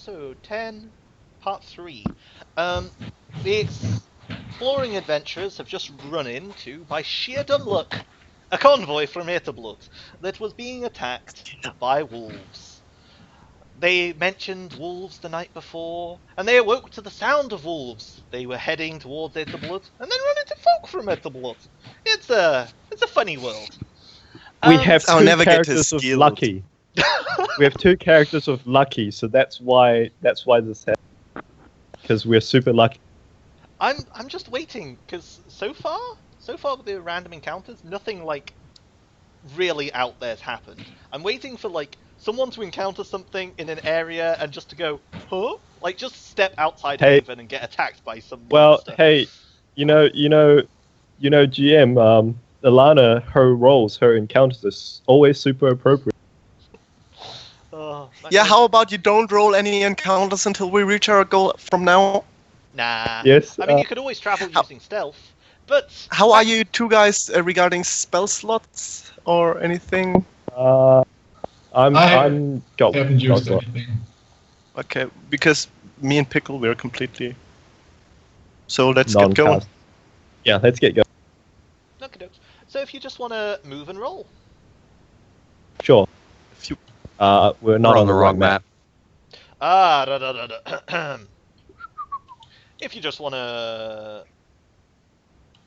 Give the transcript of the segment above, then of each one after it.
episode 10, part 3. The exploring adventurers have just run into, by sheer dumb luck, a convoy from Aetherblot that was being attacked by wolves. They mentioned wolves the night before, and they awoke to the sound of wolves. They were heading towards Aetherblot, and then run into folk from Aetherblot. It's a funny world. We have I'll two never get characters his of skill. lucky. We have two characters of lucky, so that's why this happened. Because we're super lucky. I'm just waiting because so far with the random encounters, nothing like really out there's happened. I'm waiting for like someone to encounter something in an area and just to go, huh? Like just step outside Hey. Haven and get attacked by some Well, monster. hey, GM, Alana, her encounters is always super appropriate. Oh, Yeah, how about you don't roll any encounters until we reach our goal from now? Nah. Yes. I mean, you could always travel using stealth, but How are you two guys regarding spell slots or anything? I'm got haven't used got- anything. Okay, because me and Pickle, we're completely... So let's get going. non-cast. Yeah, let's get going. okay, dokes. So if you just want to move and roll, Sure. If you- We're not We're on the wrong map. If you just want to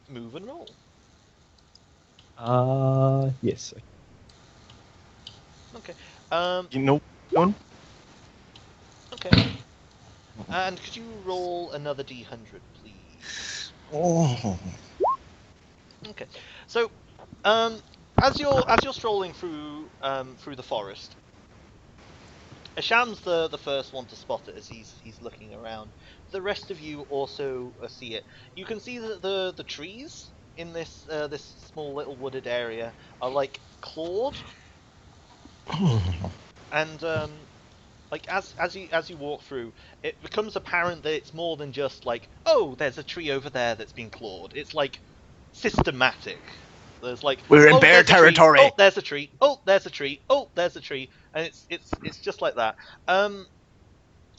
move and roll. Yes. Okay. You know one? Okay. And could you roll another D100, please? Oh. Okay. So, as you're strolling through the forest, Asham's the first one to spot it as he's looking around. The rest of you also see it. You can see that the trees in this this small little wooded area are like clawed, and like as you walk through, it becomes apparent that it's more than just like, oh, there's a tree over there that's been clawed. It's like systematic. There's like, We're in oh, bear there's a tree. territory. Oh, there's a tree. Oh, there's a tree. Oh, there's a tree, and it's just like that.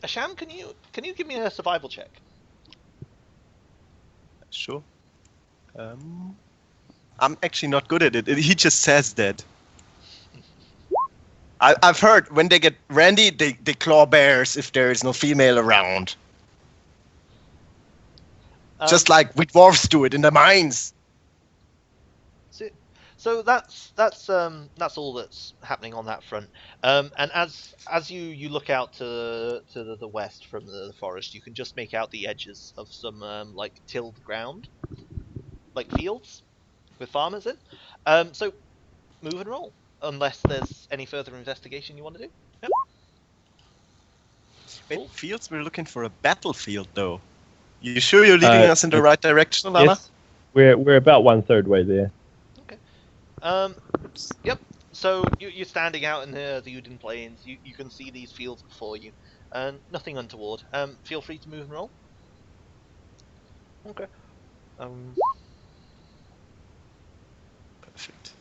Asham, can you give me a survival check? Sure. I'm actually not good at it. He just says that. I've heard when they get randy, they claw bears if there is no female around. Just like we dwarves do it in the mines. So that's all that's happening on that front. And as you look out to the west from the forest, you can just make out the edges of some like tilled ground, like fields with farmers in. So move and roll, unless there's any further investigation you want to do. Yep. Wait, Cool. fields? We're looking for a battlefield, though. You sure you're leading us in the right direction, Alana? Yes. We're about 1/3 way there. Yep. So you're standing out in the Udin Plains. You can see these fields before you, and nothing untoward. Feel free to move and roll. Okay. Perfect.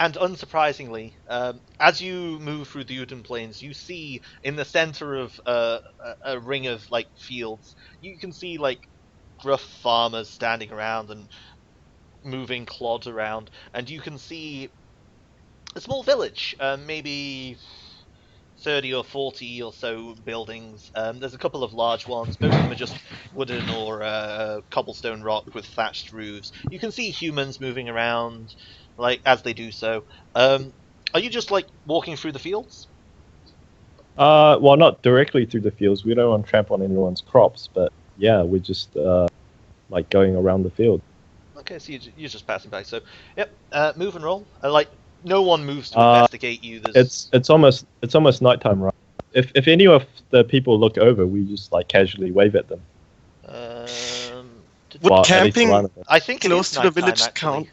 And unsurprisingly, as you move through the Udin Plains, you see in the center of a ring of like fields, you can see like gruff farmers standing around and moving clods around, and you can see a small village, maybe 30 or 40 or so buildings. There's a couple of large ones. Most of them are just wooden or cobblestone rock with thatched roofs. You can see humans moving around, like as they do so. Are you just like walking through the fields? Well, not directly through the fields. We don't want to trample on anyone's crops, but yeah, we're just like going around the field. Okay, so you're just passing by. So, yep, move and roll. Like no one moves to investigate you. There's... It's almost nighttime, right? If any of the people look over, we just like casually wave at them. Would Well, at least camping one of them. I think it close is to the nighttime, village actually.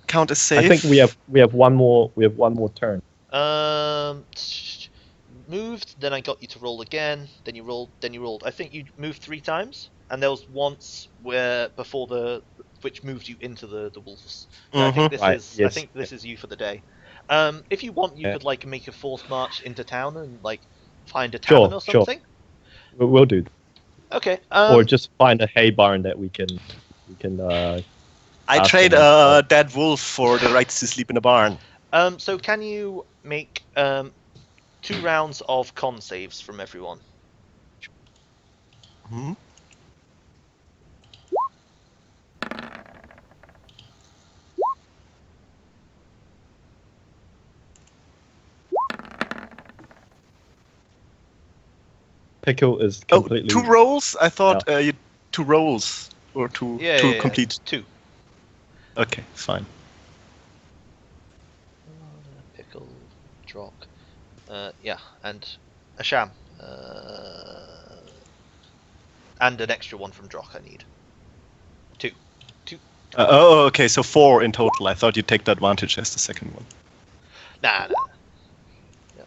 count as safe? I think we have one more turn. Moved. Then I got you to roll again. Then you rolled. I think you moved 3 times, and there was once where before the which moves you into the wolves. So I think this Right, is yes. you for the day. If you want, you Yeah. could like make a forced march into town and like find a Sure, tavern or sure. something. We'll do. Okay. Or just find a hay barn that we can I ask trade them a to- dead wolf for the right to sleep in a barn. So can you make 2 rounds of con saves from everyone? Hmm? Pickle is Oh, completely 2 rolls? I thought you 2 rolls or two Yeah. complete. 2. Okay, fine. Pickle, Drock. Yeah, and a sham. And an extra one from Drock I need. 2. Oh, okay, so 4 in total. I thought you'd take the advantage as the second one. Nah. Yeah.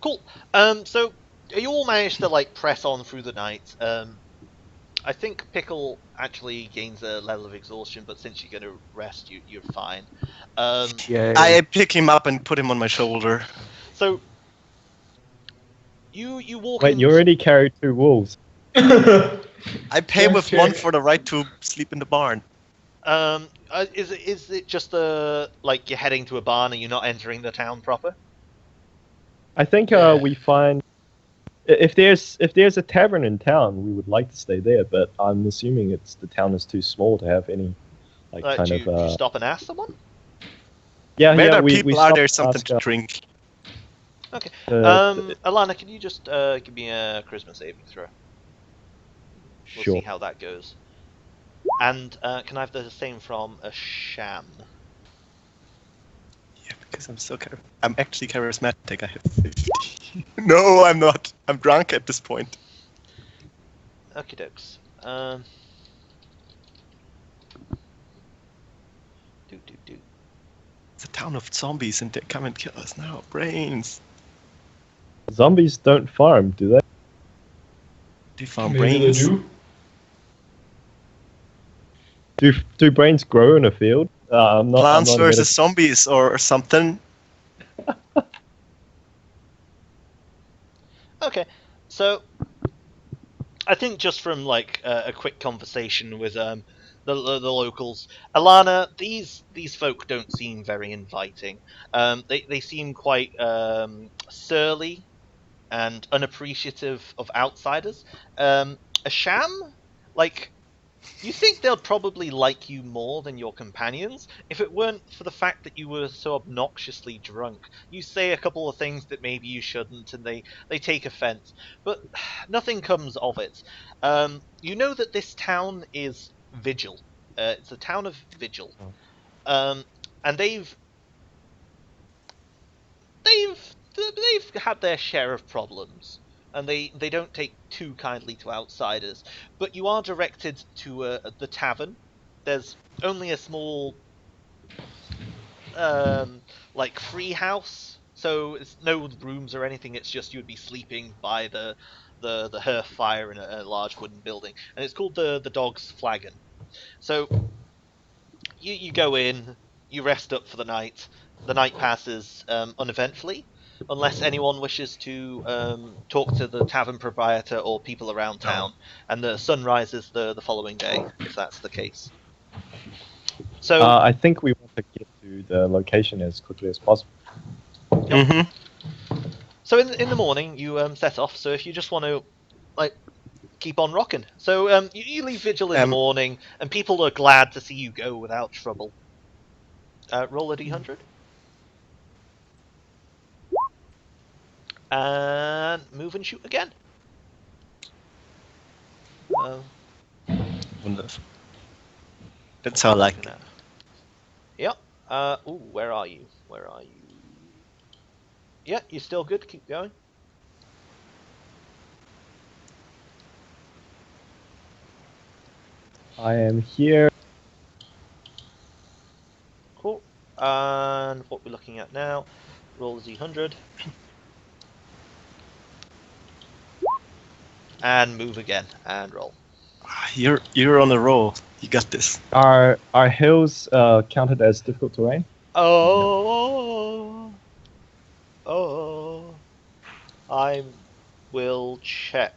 Cool. So you all managed to like press on through the night. I think Pickle actually gains a level of exhaustion, but since you're going to rest, you're fine. I pick him up and put him on my shoulder. So you walk Wait, in. you already carried 2 wolves. I pay with Okay. 1 for the right to sleep in the barn. Is it just like you're heading to a barn and you're not entering the town proper? I think Yeah. we find if there's a tavern in town, we would like to stay there. But I'm assuming the town is too small to have any like Like, kind do of. you stop and ask someone? Yeah, Where yeah. there are We people, are stopped there to something ask, to drink? Okay. uh, Alana, can you just give me a charisma saving throw? We'll sure. see how that goes. And can I have the same from a sham? Yeah, because I'm so I'm actually charismatic. I have 50. No, I'm not. I'm drunk at this point. Okie dokes. Do. It's a town of zombies and they come and kill us now. Brains. Zombies don't farm, do they? They found Maybe brains. they do. Do brains grow in a field? I'm not. Plants I'm not versus zombies or something. Okay, so I think just from like a quick conversation with the locals, Alana, these folk don't seem very inviting. They seem quite surly and unappreciative of outsiders. A sham, like, you think they'll probably like you more than your companions if it weren't for the fact that you were so obnoxiously drunk. You say a couple of things that maybe you shouldn't, and they take offense. But nothing comes of it. You know that this town is Vigil. It's a town of Vigil, and they've had their share of problems, and they don't take too kindly to outsiders. But you are directed to the tavern. There's only a small like free house, so it's no rooms or anything. It's just you would be sleeping by the hearth fire in a large wooden building, and it's called the Dog's Flagon. So you go in, you rest up for the night. The night passes uneventfully, unless anyone wishes to talk to the tavern proprietor or people around town, and the sun rises the following day, if that's the case. So I think we want to get to the location as quickly as possible. Mm-hmm. So in the morning you set off. So if you just want to like keep on rocking, so you leave Vigil in the morning, and people are glad to see you go without trouble. Roll a d100. And move and shoot again. Wonderful. That's how I like it. Yep. Ooh, where are you? Where are you? Yeah, you're still good. Keep going. I am here. Cool. And what we're looking at now, roll Z100. And move again, and roll. You're on a roll. You got this. Are hills counted as difficult terrain? Oh, I will check.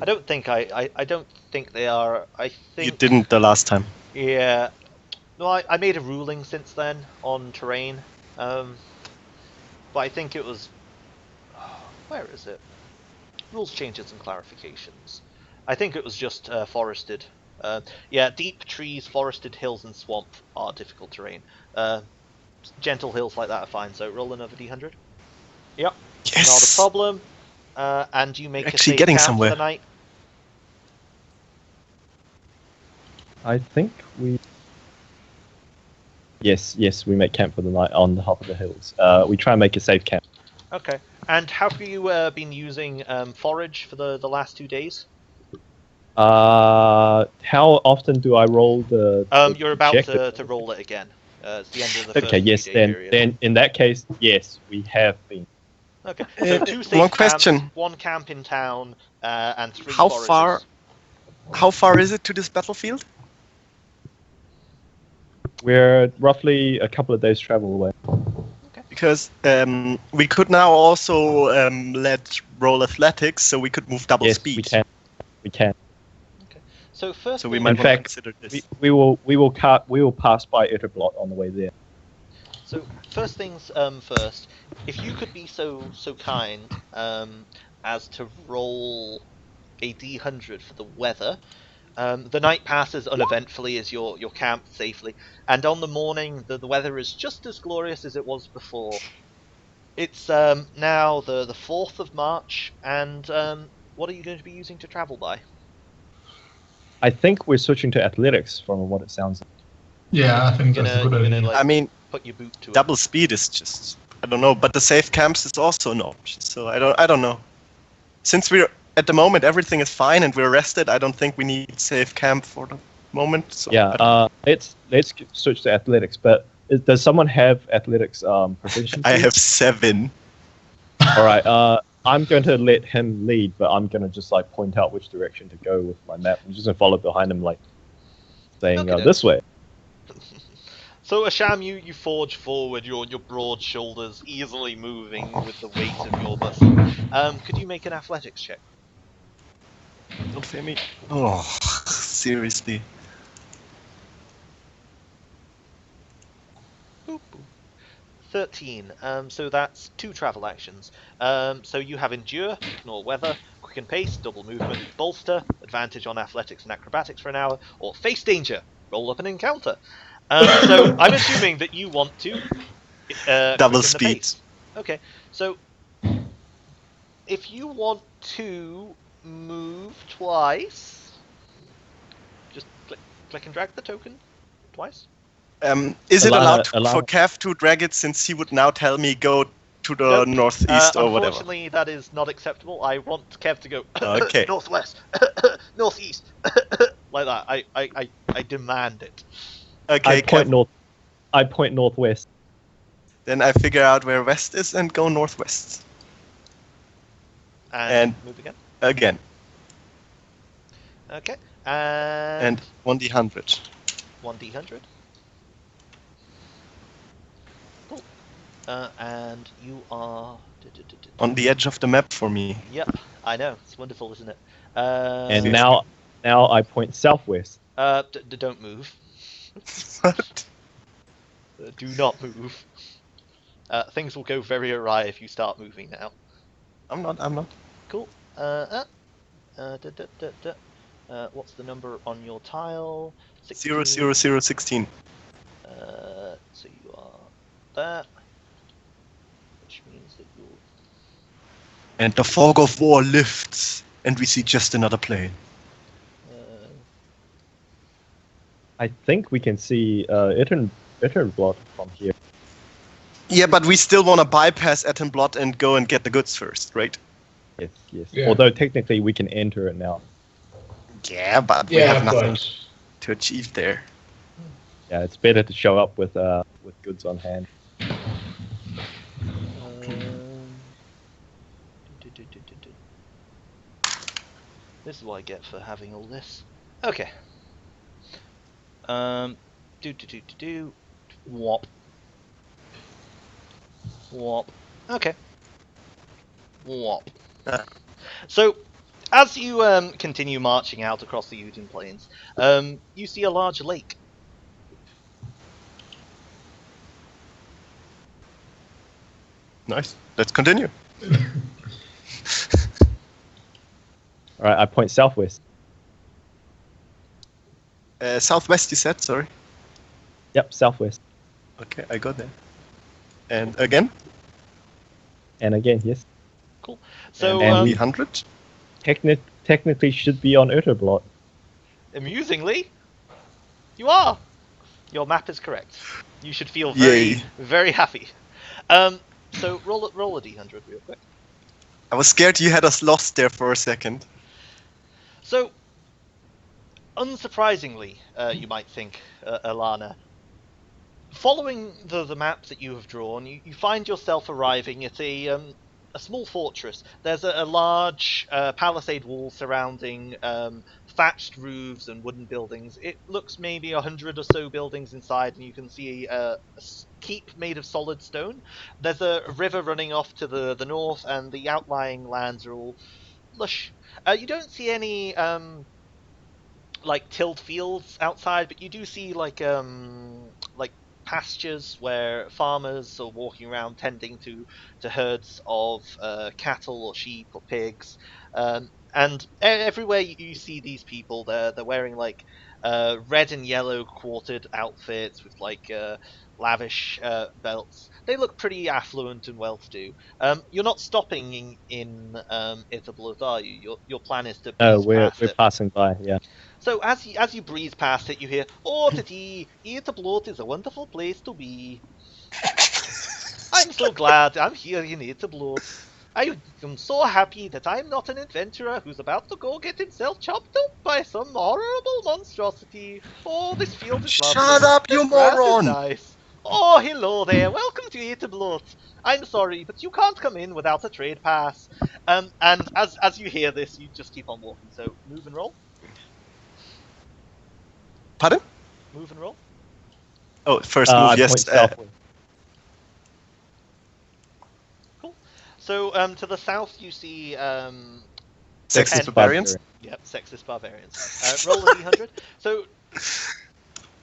I don't think I don't think they are. I You think didn't the last time. Yeah. No, I made a ruling since then on terrain. But I think it was. Where is it? Rules changes and clarifications. I think it was just forested. Yeah, deep trees, forested hills, and swamp are difficult terrain. Gentle hills like that are fine. So roll another d100. Yep, not a Yes. problem. And you make You're a actually safe getting camp somewhere. for the night. I think we. Yes, we make camp for the night on the top of the hills. We try and make a safe camp. Okay. And have you been using forage for the last 2 days? How often do I roll the? You're about check to roll it again. It's the end of the Okay, first yes, 3-day period. then in that case, yes, we have been. Okay, so 2 safe one camps, question. 1 camp in town, and 3 How forages. How far is it to this battlefield? We're roughly a couple of days travel away. Because we could now also let roll athletics, so we could move double Yes, speed. we can. So first, So we thing- might In want to fact, consider this. We will pass by Utterblot on the way there. So first things first. If you could be so kind as to roll a d100 for the weather. The night passes uneventfully as you're camped safely, and on the morning the weather is just as glorious as it was before. It's now the 4th of March, and what are you going to be using to travel by? I think we're switching to athletics from what it sounds like. Yeah, I think that's a good You're idea. gonna I mean, put your boot to it. double speed is just, I don't know, but the safe camps is also an option. So I don't know. Since we're at the moment everything is fine and we're rested, I don't think we need safe camp for the moment. So Yeah, let's switch to athletics. But does someone have athletics proficiency? I have 7. All right. I'm going to let him lead, but I'm going to just like point out which direction to go with my map. I'm just going to follow behind him, like saying Okay. this way. So Asham, you forge forward, your broad shoulders easily moving with the weight of your muscle. Could you make an athletics check? Don't fear me. Oh, seriously. Boop, boop. 13. So that's 2 travel actions. So you have endure, ignore weather, quicken pace, double movement, bolster, advantage on athletics and acrobatics for an hour, or face danger, roll up an encounter. So I'm assuming that you want to Double quicken the speed. pace. Okay, so if you want to move twice, just click and drag the token twice. Is it Alana- allowed Alana- for Kev to drag it, since he would now tell me go to the Nope. northeast or whatever? Unfortunately, that is not acceptable. I want Kev to go Okay. northwest, northeast, like that. I demand it. Okay, Kev, I point northwest. then I figure out where west is and go northwest. And, And- move again. Again. Okay. And 1d100. 1d100. Cool. And you are. On the edge of the map for me. Yep, I know. It's wonderful, isn't it? And now I point southwest. Don't move. What? Do not move. Things will go very awry if you start moving now. I'm not. Cool. What's the number on your tile? 0, 0, 0, 16. So you are there, which means that you'll. And the fog of war lifts, and we see just another plane. I think we can see Utterblot from here. Yeah, but we still want to bypass Attenblot and go and get the goods first, right? Yes. Yeah. Although technically we can enter it now. Yeah, but we Yeah, have nothing but to achieve there. Yeah, it's better to show up with goods on hand. This is what I get for having all this. Okay. Whop. Whop. Okay. Whop. So, as you continue marching out across the Uden Plains, you see a large lake. Nice. Let's continue. All right, I point southwest. Southwest, you said. Sorry. Yep, southwest. Okay, I got that. And again. And again, yes. Cool. So, And we- 300. Technically should be on Utterblot. amusingly, you are. Your map is correct. You should feel very, Yay. very happy. So roll a d100 real quick. I was scared you had us lost there for a second. So, unsurprisingly, you might think, Alana, following the maps that you have drawn, you find yourself arriving at a small fortress. There's a large palisade wall surrounding thatched roofs and wooden buildings. It looks maybe 100 or so buildings inside, and you can see a keep made of solid stone. There's a river running off to the north, and the outlying lands are all lush. You don't see any like tilled fields outside, but you do see like pastures where farmers are walking around tending to herds of cattle or sheep or pigs, and everywhere you see these people, they're wearing like red and yellow quartered outfits with like lavish belts. They look pretty affluent and well-to-do. You're not stopping in Ithablood, are you? Your plan is to breeze We're past it. passing by. Yeah. So as you breeze past it, you hear, "Oh, Titi, Ithablood is a wonderful place to be. I'm so glad I'm here in Ithablood. I am so happy that I'm not an adventurer who's about to go get himself chopped up by some horrible monstrosity. Oh, this field is lovely. Shut up, you This grass is moron! nice. Oh, hello there. Welcome to Ithablood. I'm sorry, but you can't come in without a trade pass." And as you hear this, you just keep on walking. So move and roll. Pardon? Move and roll. Oh, first I move, point yes. southwest. So to the south, you see Sexist 10 barbarians. Yep, sexist barbarians. Roll a d100.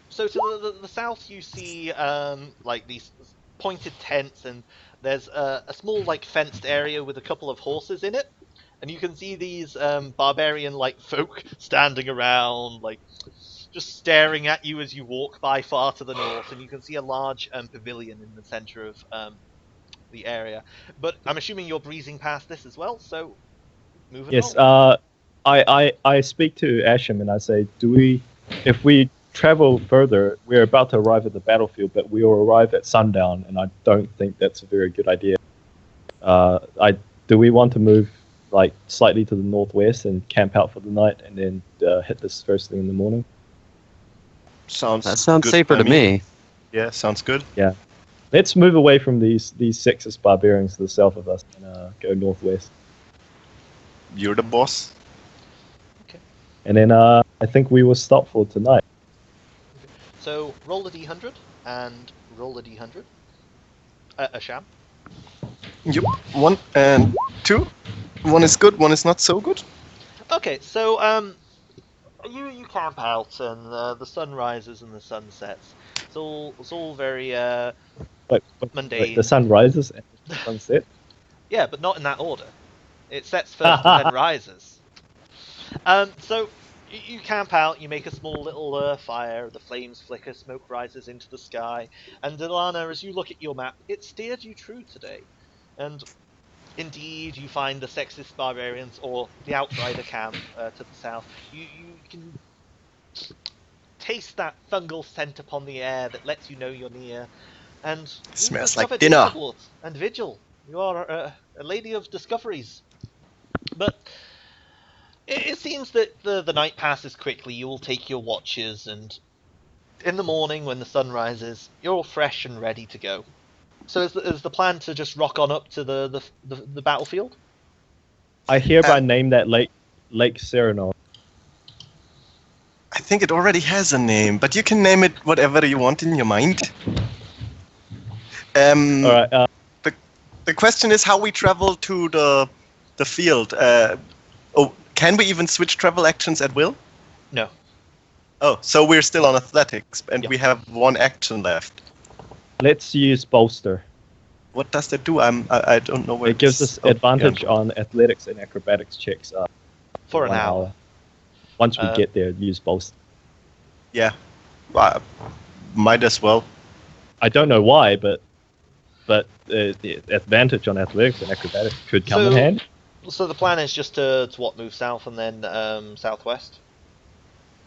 So to the south, you see like these pointed tents, and there's a small like fenced area with a couple of horses in it, and you can see these barbarian-like folk standing around, like just staring at you as you walk by far to the north, and you can see a large pavilion in the center of the area. But I'm assuming you're breezing past this as well, so move it Yes. on. I speak to Asham and I say, if we travel further, we're about to arrive at the battlefield, but we will arrive at sundown, and I don't think that's a very good idea. Do we want to move like slightly to the northwest and camp out for the night, and then hit this first thing in the morning? Sounds Sounds good safer by to me. Yeah, sounds good. Let's move away from these sexist barbarians to the south of us and go northwest. You're the boss. And then I think we will stop for tonight. So roll a d100 and roll a d100. A sham. Yep. 1 and 2. One is good, one is not so good. Okay, so you camp out, and the sun rises and the sun sets. It's all very Wait, mundane. the sun rises and the sun sets. Yeah, but not in that order. It sets first and then rises. So you camp out, you make a small little fire, the flames flicker, smoke rises into the sky, and Alana, as you look at your map, it steered you true today. And indeed, you find the sexist barbarians, or the outrider camp to the south. You can taste that fungal scent upon the air that lets you know you're near. And you Smells like discovered dinner. Ithablood and Vigil. You are a lady of discoveries. But it seems that the night passes quickly. You will take your watches, and in the morning when the sun rises, you're all fresh and ready to go. So is the plan to just rock on up to the battlefield? I hereby name that Lake Serenol. I think think it already has a name, but you can name it whatever you want in your mind. All right. The question is how we travel to the field. Can we even switch travel actions at will? No. Oh, so we're still on athletics, and Yep. we have one action left. Let's use bolster. What does that do? I don't know where It gives us advantage on athletics and acrobatics checks. For an 1 hour. Once we get there, use bolster. Yeah, might as well. I don't know why, but the advantage on athletics and acrobatics could come in So- handy. So the plan is just to what, move south and then southwest?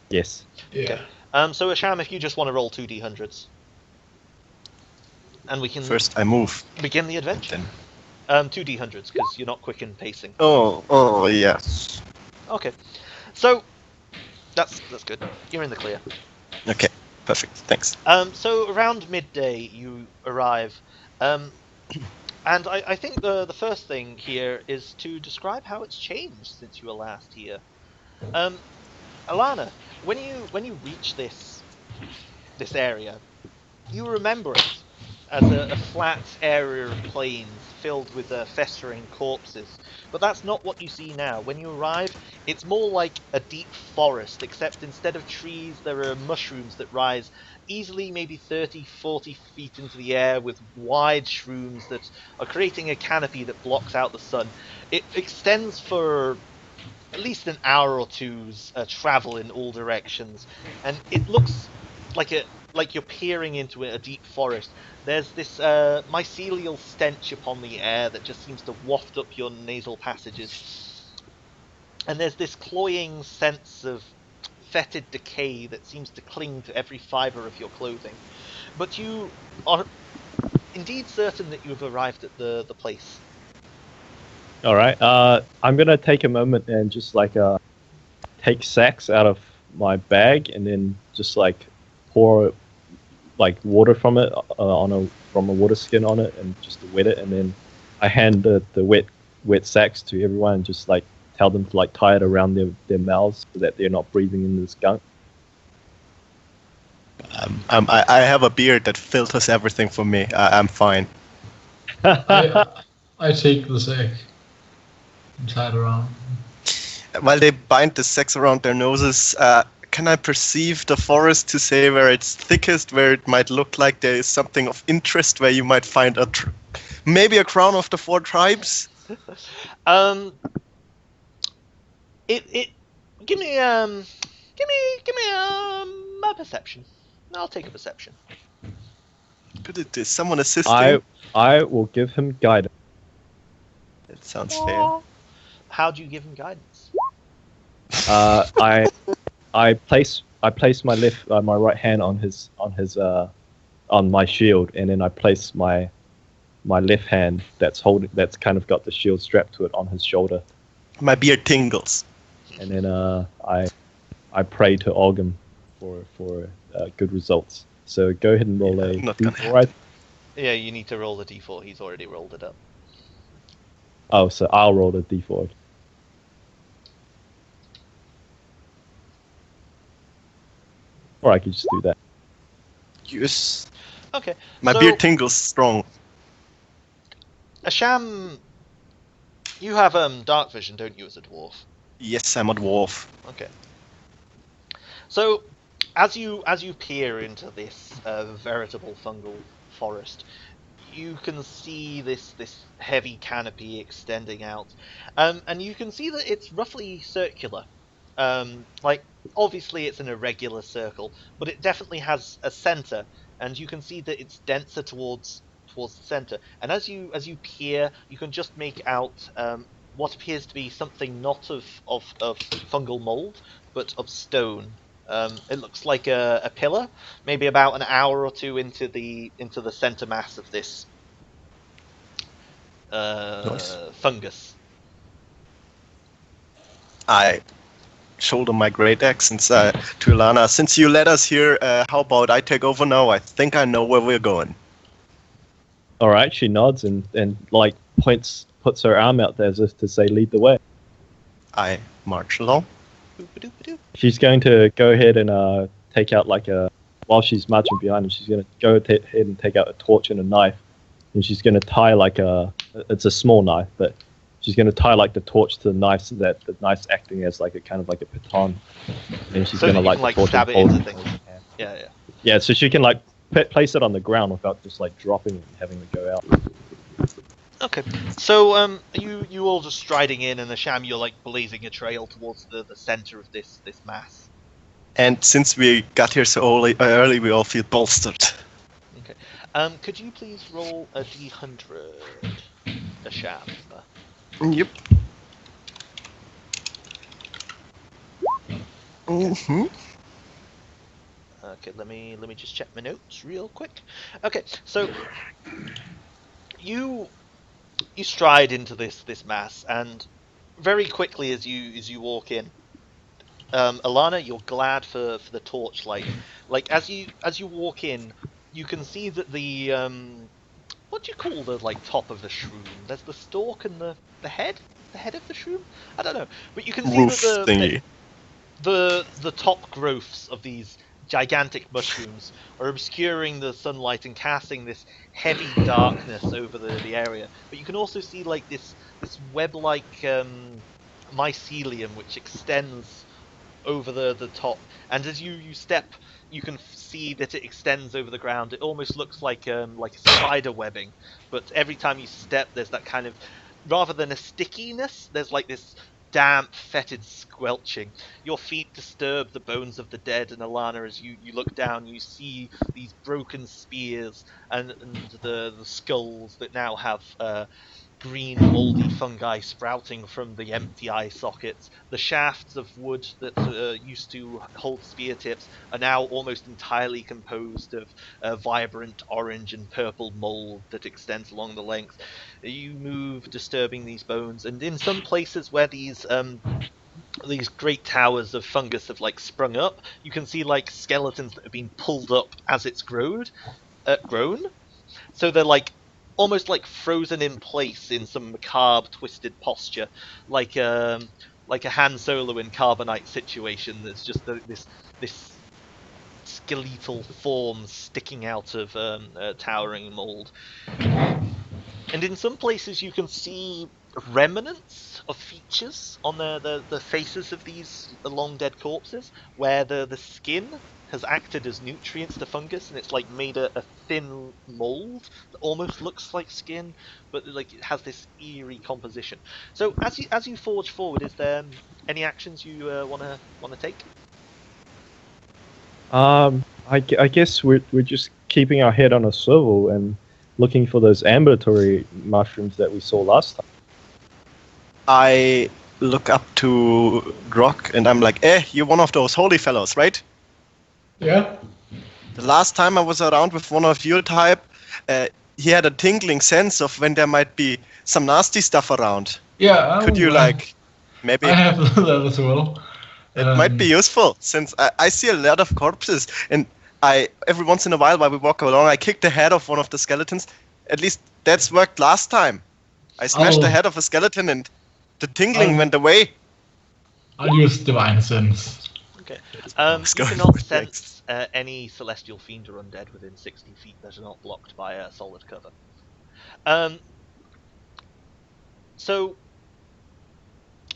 Yes. Yeah. So Asham, if you just want to roll 2d100s. And we can First, I move. begin the adventure. Then. 2d100s, because you're not quick in pacing. Oh, yes. Okay. So, that's good. You're in the clear. Okay, perfect. Thanks. So around midday you arrive. And I think the first thing here is to describe how it's changed since you were last here. Alana, when you reach this area, you remember it as a flat area of plains filled with festering corpses. But that's not what you see now. When you arrive, it's more like a deep forest, except instead of trees, there are mushrooms that rise easily maybe 30, 40 feet into the air with wide shrooms that are creating a canopy that blocks out the sun. It extends for at least an hour or two's travel in all directions, and it looks like you're peering into a deep forest. There's this mycelial stench upon the air that just seems to waft up your nasal passages, and there's this cloying sense of fetid decay that seems to cling to every fibre of your clothing. But you are indeed certain that you've arrived at the place. All right. I'm gonna take a moment and just take sacks out of my bag and then just pour water from it from a water skin on it and just to wet it, and then I hand the wet sacks to everyone and just tell them to tie it around their mouths so that they're not breathing in the skunk. I have a beard that filters everything for me. I'm fine. I take the sack and tie it around. While they bind the sacks around their noses, can I perceive the forest to say where it's thickest, where it might look like there is something of interest, where you might find maybe a crown of the 4 tribes? Give me a perception. I'll take a perception. Is someone assisting? I will give him guidance. That sounds fair. How do you give him guidance? I place my right hand on my shield, and then I place my left hand that's kind of got the shield strapped to it on his shoulder. My beard tingles. And then I pray to Ogum for good results. So go ahead and roll a d4. Right? Yeah, you need to roll the d4. He's already rolled it up. Oh, so I'll roll the d4. Or I could just do that. Yes. Okay. My beard tingles strong. Asham, you have dark vision, don't you, as a dwarf? Yes, I'm a dwarf. Okay. So, as you peer into this veritable fungal forest, you can see this heavy canopy extending out, and you can see that it's roughly circular. Obviously it's an irregular circle, but it definitely has a center, and you can see that it's denser towards the center. And as you peer, you can just make out what appears to be something not of fungal mold, but of stone. It looks like a pillar, maybe about an hour or two into the center mass of this Nice. fungus. I shoulder my great axe and say to Lana, since you led us here, how about I take over now? I think I know where we're going. All right, she nods and puts her arm out there as if to say, lead the way. I march along. Boop-a-doop-a-doop. She's going to go ahead and take out while she's marching behind him, she's going to go ahead and take out a torch and a knife, and she's going to tie it's a small knife, but she's going to tie the torch to the knife so that the knife's acting as a kind of a baton, and she's So going to that you can, torch stab and it hold into it. things. Yeah. Yeah, so she can place it on the ground without just dropping it and having to go out. Okay. So you all just striding in, and Asham, you're blazing a trail towards the center of this mass. And since we got here so early, we all feel bolstered. Okay. Could you please roll a d100, Asham? Yep. Mm-hmm. Okay, let me just check my notes real quick. Okay, so you stride into this mass, and very quickly as you walk in, Alana, you're glad for the torchlight. As you walk in, you can see that the what do you call the top of the shroom? There's the stalk and the head of the shroom. I don't know, but you can see Roof that thingy. the top growths of these gigantic mushrooms are obscuring the sunlight and casting this heavy darkness over the area. But you can also see this web-like mycelium which extends over the top, and as you step, you can see that it extends over the ground. It almost looks like a spider webbing, but every time you step, there's that kind of, rather than a stickiness, there's this damp, fetid squelching. Your feet disturb the bones of the dead, and Alana, as you look down, you see these broken spears and the skulls that now have green moldy fungi sprouting from the empty eye sockets. The shafts of wood that used to hold spear tips are now almost entirely composed of vibrant orange and purple mold that extends along the length. You move, disturbing these bones, and in some places where these great towers of fungus have sprung up, you can see skeletons that have been pulled up as it's grown. So they're almost frozen in place in some macabre, twisted posture, like a Han Solo in Carbonite situation. There's just this skeletal form sticking out of towering mold. And in some places you can see remnants of features on the faces of these long dead corpses, where the skin has acted as nutrients to fungus, and it's made a thin mold that almost looks like skin, but it has this eerie composition. So as you forge forward, is there any actions you wanna take? I guess we're just keeping our head on a swivel and looking for those ambulatory mushrooms that we saw last time. I look up to Rock and I'm like, you're one of those holy fellows, right? Yeah. The last time I was around with one of your type, he had a tingling sense of when there might be some nasty stuff around. Yeah. Could you maybe... I have that as well. It might be useful, since I see a lot of corpses, and every once in a while we walk along, I kick the head of one of the skeletons. At least that's worked last time. I smashed the head of a skeleton and the tingling went away. I'll use Divine Sense. Okay. You cannot sense any celestial fiend or undead within 60 feet that are not blocked by a solid cover. So,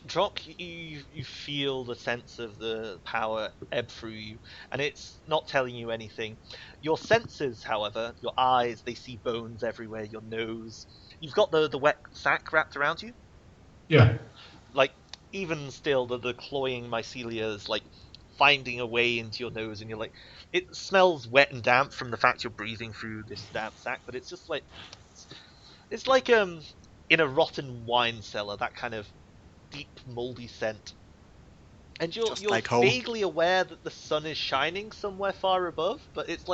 Drock, you feel the sense of the power ebb through you, and it's not telling you anything. Your senses, however, your eyes, they see bones everywhere, your nose. You've got the wet sack wrapped around you. Yeah. Even still, the cloying mycelia is finding a way into your nose, and you're it smells wet and damp from the fact you're breathing through this damp sack, but it's just it's in a rotten wine cellar, that kind of deep moldy scent. And you're vaguely aware that the sun is shining somewhere far above, but it's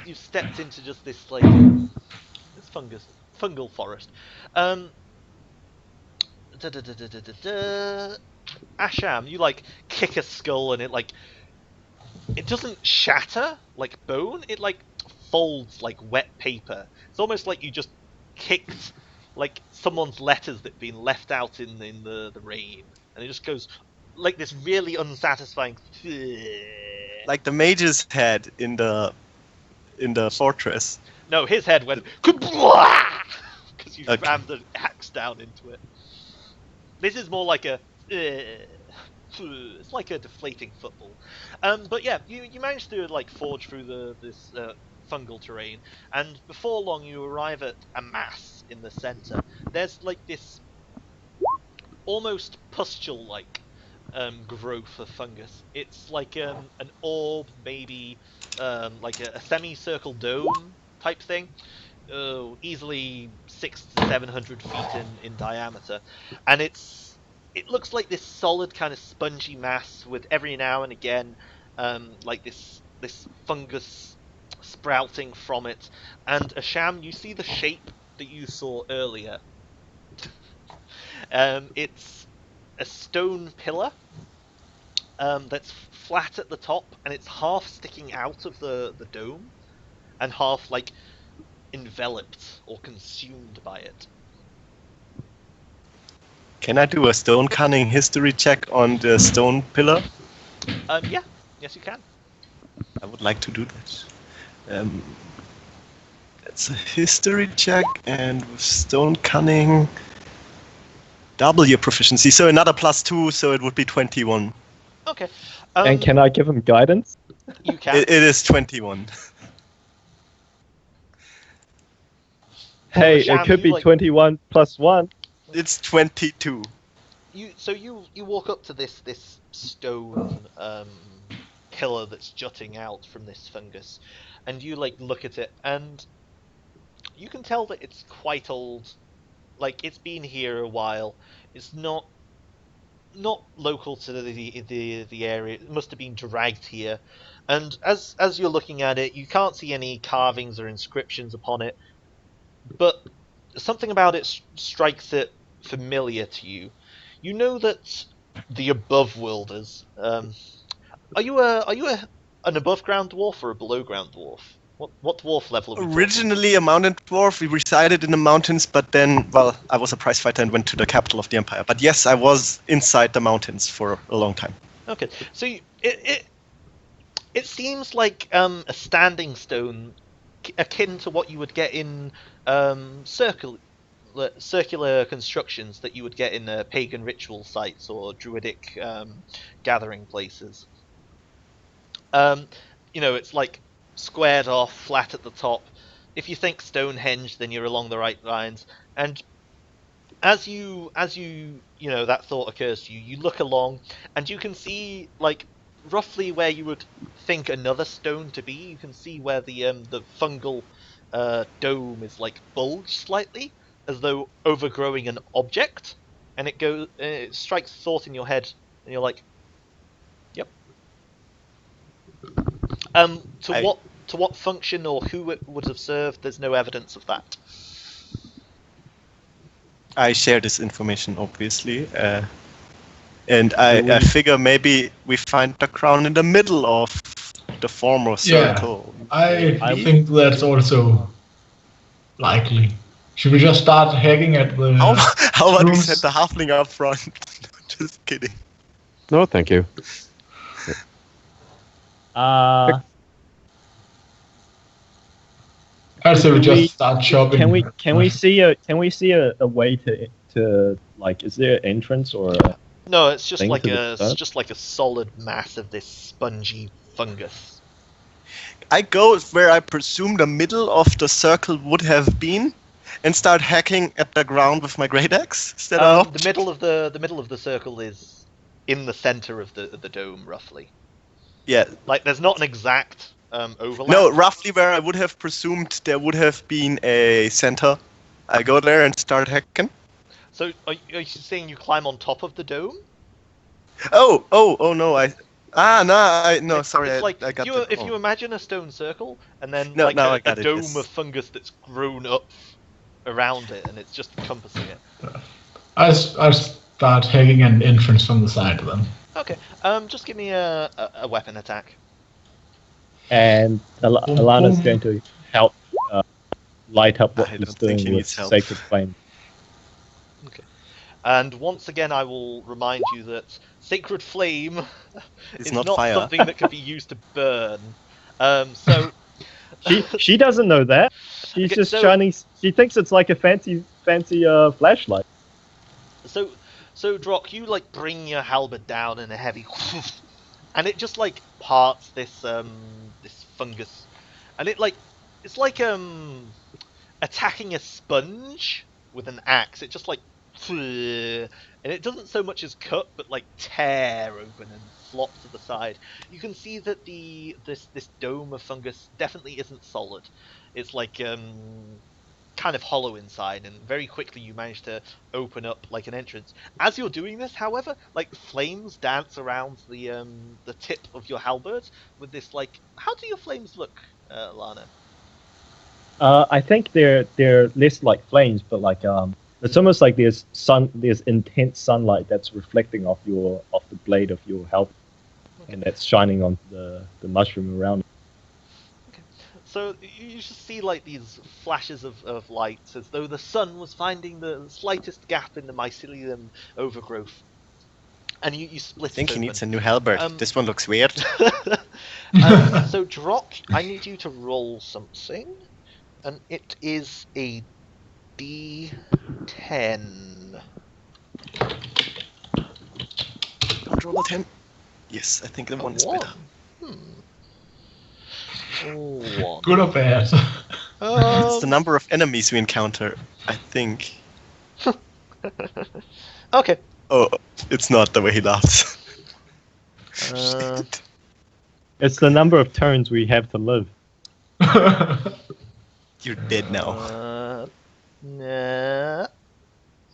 you've stepped into just this this fungal forest. Asham, you kick a skull and it doesn't shatter like bone, it folds like wet paper. It's almost like you just kicked someone's letters that have been left out in the rain, and it just goes like this really unsatisfying. Like the mage's head in the fortress. No, his head went because you Okay. rammed the axe down into it. This is more like a. It's like a deflating football. But yeah, you managed to like forge through this fungal terrain, and before long you arrive at a mass in the center. There's like this almost pustule-like growth of fungus. It's like an orb, maybe like a semicircle dome type thing, easily 600 to 700 feet in diameter, and it looks like this solid kind of spongy mass with every now and again like this fungus sprouting from it. And Asham, you see the shape that you saw earlier. It's a stone pillar that's flat at the top, and it's half sticking out of the dome and half like enveloped or consumed by it. Can I do a stone cunning history check on the stone pillar? Yeah, yes you can. I would like to do that. It's a history check, and with stone cunning, double your proficiency, so another +2, so it would be 21. Okay. And can I give him guidance? You can. It is 21. Hey, Sham, it could you, be like- 21 plus 1. It's 22. You walk up to this stone pillar that's jutting out from this fungus, and you like look at it, and you can tell that it's quite old. Like it's been here a while. It's not local to the area. It must have been dragged here. And as you're looking at it, you can't see any carvings or inscriptions upon it, but something about it strikes it familiar to you. You know that the above worlders. Are you an above ground dwarf or a below ground dwarf? What dwarf level? Are we talking? Originally a mountain dwarf, we resided in the mountains, but then, well, I was a prize fighter and went to the capital of the empire. But yes, I was inside the mountains for a long time. Okay, so it seems like a standing stone, akin to what you would get in circular constructions that you would get in pagan ritual sites or druidic gathering places. It's like squared off, flat at the top. If you think Stonehenge, then you're along the right lines. And as you that thought occurs to you, you look along and you can see like roughly where you would think another stone to be. You can see where the fungal dome is like bulged slightly, as though overgrowing an object, and it strikes thought in your head, and you're like, "Yep." To what function or who it would have served? There's no evidence of that. I share this information, obviously. And I figure maybe we find the crown in the middle of the former circle. I think that's also likely. Should we just start hacking at the How about we rooms? set the halfling up front? Just kidding. No, thank you. I say we Can we- just start chopping. Can we see a way to like, is there an entrance or No, it's just Thing like to the it's front? just like a solid mass of this spongy fungus. I go where I presume the middle of the circle would have been, and start hacking at the ground with my great axe. Is that an option? The middle of the circle is in the center of the dome, roughly. Yeah. Like there's not an exact overlap. No, roughly where I would have presumed there would have been a center. I go there and start hacking. So are you saying you climb on top of the dome? Oh no, sorry, It's like I got if you imagine a stone circle and then No, like now I a got it, dome yes. of fungus that's grown up around it and it's just encompassing it. I start hacking an entrance from the side then. Okay, just give me a weapon attack. and Alana's going to help light up what I he's don't think doing he with needs help. Sacred Flame. And once again, I will remind you that sacred flame It's is not not fire. something that can be used to burn. So She doesn't know that. She's Okay, just so- shining. She thinks it's like a fancy flashlight. So Drock, you like bring your halberd down in a heavy, and it just like parts this this fungus, and it's like attacking a sponge with an axe. It just like, and it doesn't so much as cut, but like tear open and flop to the side. You can see that this dome of fungus definitely isn't solid. It's like kind of hollow inside, and very quickly you manage to open up like an entrance. As you're doing this, however, like flames dance around the tip of your halberd with this like. How do your flames look, Lana? I think they're less like flames, but like it's almost like there's intense sunlight that's reflecting off the blade of your halberd, and that's shining on the mushroom around. So you just see like these flashes of light, as though the sun was finding the slightest gap in the mycelium overgrowth, and you split I think it he open. needs a new halberd. This one looks weird. So Drock, I need you to roll something, and it is a D10. Don't roll a 10. Yes, I think the one is better. One. Good or bad? It's the number of enemies we encounter, I think. Okay. Oh, it's not the way he laughs. It's the number of turns we have to live. You're dead now. Nah.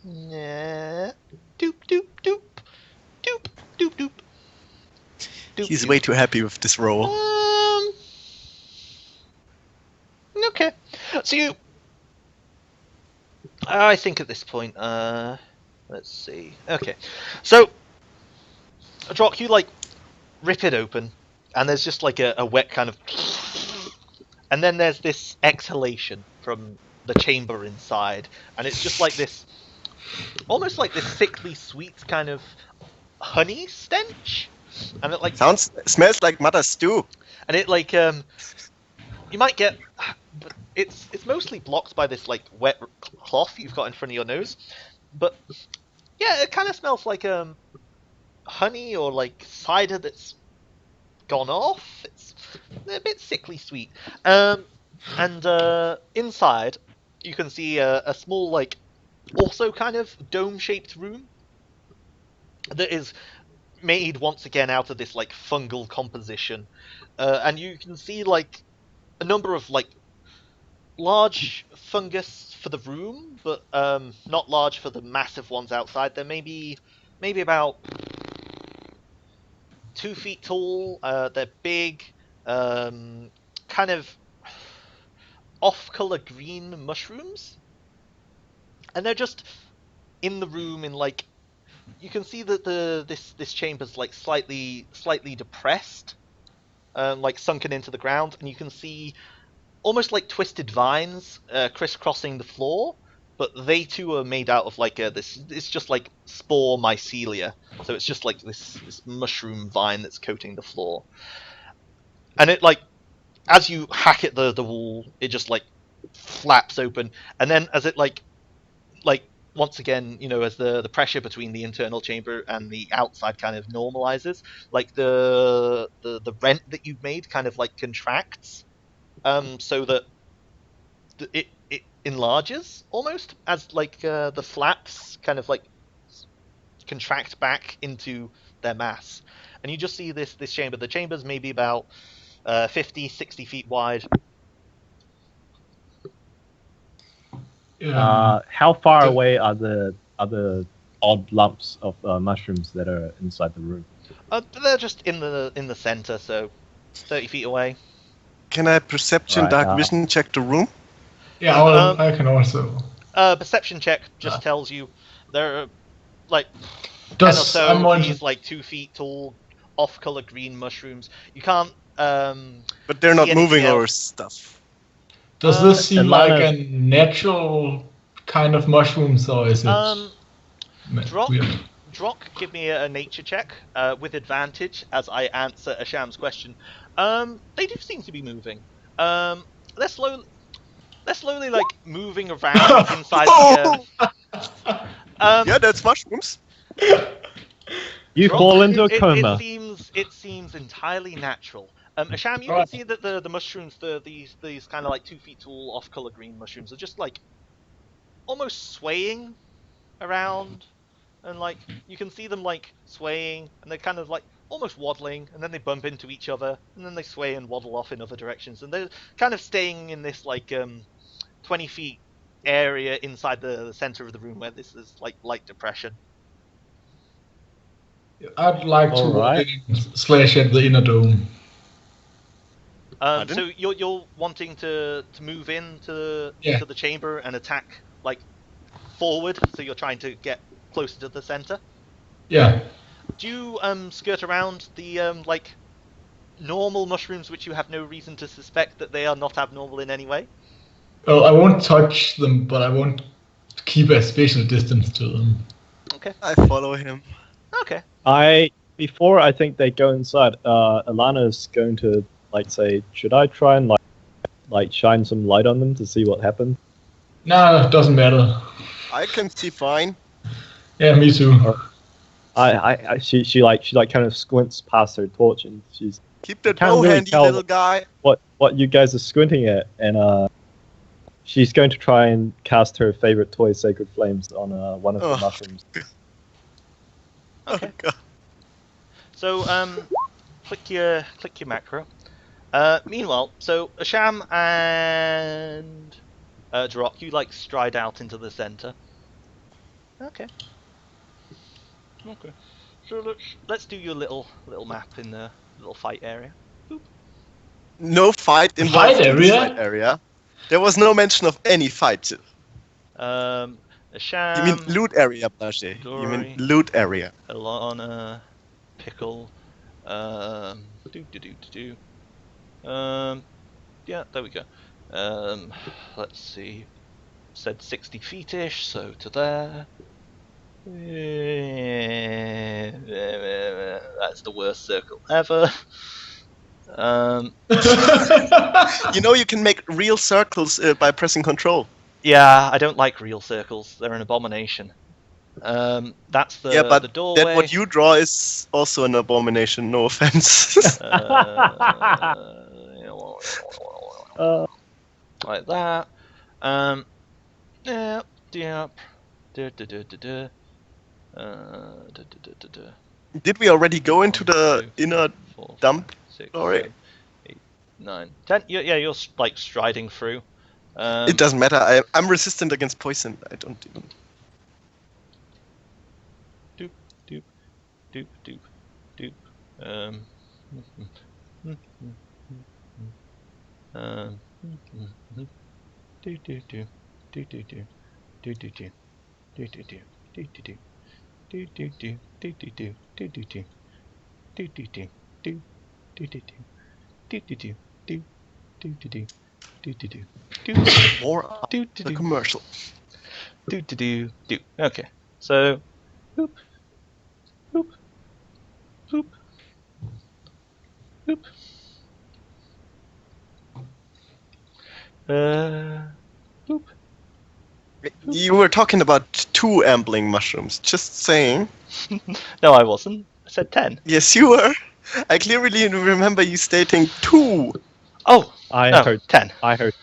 Nah. Doop doop doop. Doop doop doop. Doop, He's doop. way too happy with this roll. Okay. So you. I think at this point, let's see. Okay. So, Drock, you like rip it open, and there's just like a wet kind of. And then there's this exhalation from the chamber inside, and it's just like this. Almost like this sickly sweet kind of honey stench. And it like. Smells like mother stew. And it like you might get, but it's mostly blocked by this like wet cloth you've got in front of your nose, but yeah, it kind of smells like honey or like cider that's gone off. It's a bit sickly sweet, and inside you can see a small like also kind of dome-shaped room that is made once again out of this like fungal composition, and you can see like a number of like large fungus for the room, but not large for the massive ones outside. They're maybe about 2 feet tall. They're big, kind of off-color green mushrooms, and they're just in the room in like. You can see that this chamber's like slightly depressed, like sunken into the ground, and you can see almost like twisted vines crisscrossing the floor, but they too are made out of like this. It's just like spore mycelia, so it's just like this mushroom vine that's coating the floor, and it like as you hack at the wall, it just like flaps open, and then as it like once again, you know, as the pressure between the internal chamber and the outside kind of normalizes, like the rent that you've made kind of like contracts, so that it enlarges almost as like the flaps kind of like contract back into their mass, and you just see this chamber. The chamber's maybe about 50-60 feet wide. How far away are the other odd lumps of mushrooms that are inside the room? They're just in the center, so 30 feet away. Can I perception Right, dark vision check the room? Yeah, I can also. Perception check just tells you there are like 10 or Does so someone? of these like 2 feet tall, off-color green mushrooms. You can't. But they're not See anything moving or else? stuff. Does this seem and like Lana- a natural kind of mushrooms, or is it Drop. weird? Drock, give me a nature check with advantage as I answer Asham's question. They do seem to be moving. They're slowly like moving around inside the. Yeah, that's mushrooms. You Drock, fall into a it coma. seems entirely natural. Asham, you can Right. see that the mushrooms, these kind of like 2 feet tall, off-color green mushrooms, are just like almost swaying around, and like you can see them like swaying, and they're kind of like almost waddling, and then they bump into each other, and then they sway and waddle off in other directions, and they're kind of staying in this like 20 feet area inside the center of the room where this is like light depression. I'd like to Alright. slash at the inner dome. Pardon? So you're wanting to move into the chamber and attack like forward, so you're trying to get closer to the center. Yeah. Do you skirt around the like normal mushrooms, which you have no reason to suspect that they are not abnormal in any way? Well, I won't touch them, but I won't keep a spatial distance to them. Okay. I follow him. Okay. Before I think they go inside, Alana's going to like say, should I try and like shine some light on them to see what happens? No, it doesn't matter. I can see fine. Yeah, me too. She kind of squints past her torch, and she's Keep that Can't bow really handy, tell. little guy. what you guys are squinting at, and she's going to try and cast her favorite toy, Sacred Flames, on one of the Oh. mushrooms. Okay. Oh, God. So click your macro. Meanwhile, so Asham and Drock, you like stride out into the center. Okay. Okay. So let's do your little map in the little fight area. No fight involved Fight in this area? fight area. There was no mention of any fight. Asham. You mean loot area, Blase. You Glory. mean loot area. Alana, Pickle, yeah, there we go. Let's see. Said 60 feet-ish, so to there. That's the worst circle ever. You know you can make real circles by pressing control. Yeah, I don't like real circles. They're an abomination. That's the Yeah, but the doorway. that what you draw is also an abomination, no offense. Like that. Yep. Did we already go into the inner 4, dump? 6, Sorry. 7, 8, 9, 10. Yeah, you're like striding through. It doesn't matter. I'm resistant against poison. I don't even. Doop. More the commercial. Okay, so boop. Boop. You were talking about 2 ambling mushrooms. Just saying. No, I wasn't. I said 10. Yes, you were. I clearly remember you stating 2. Oh, I no, heard 10.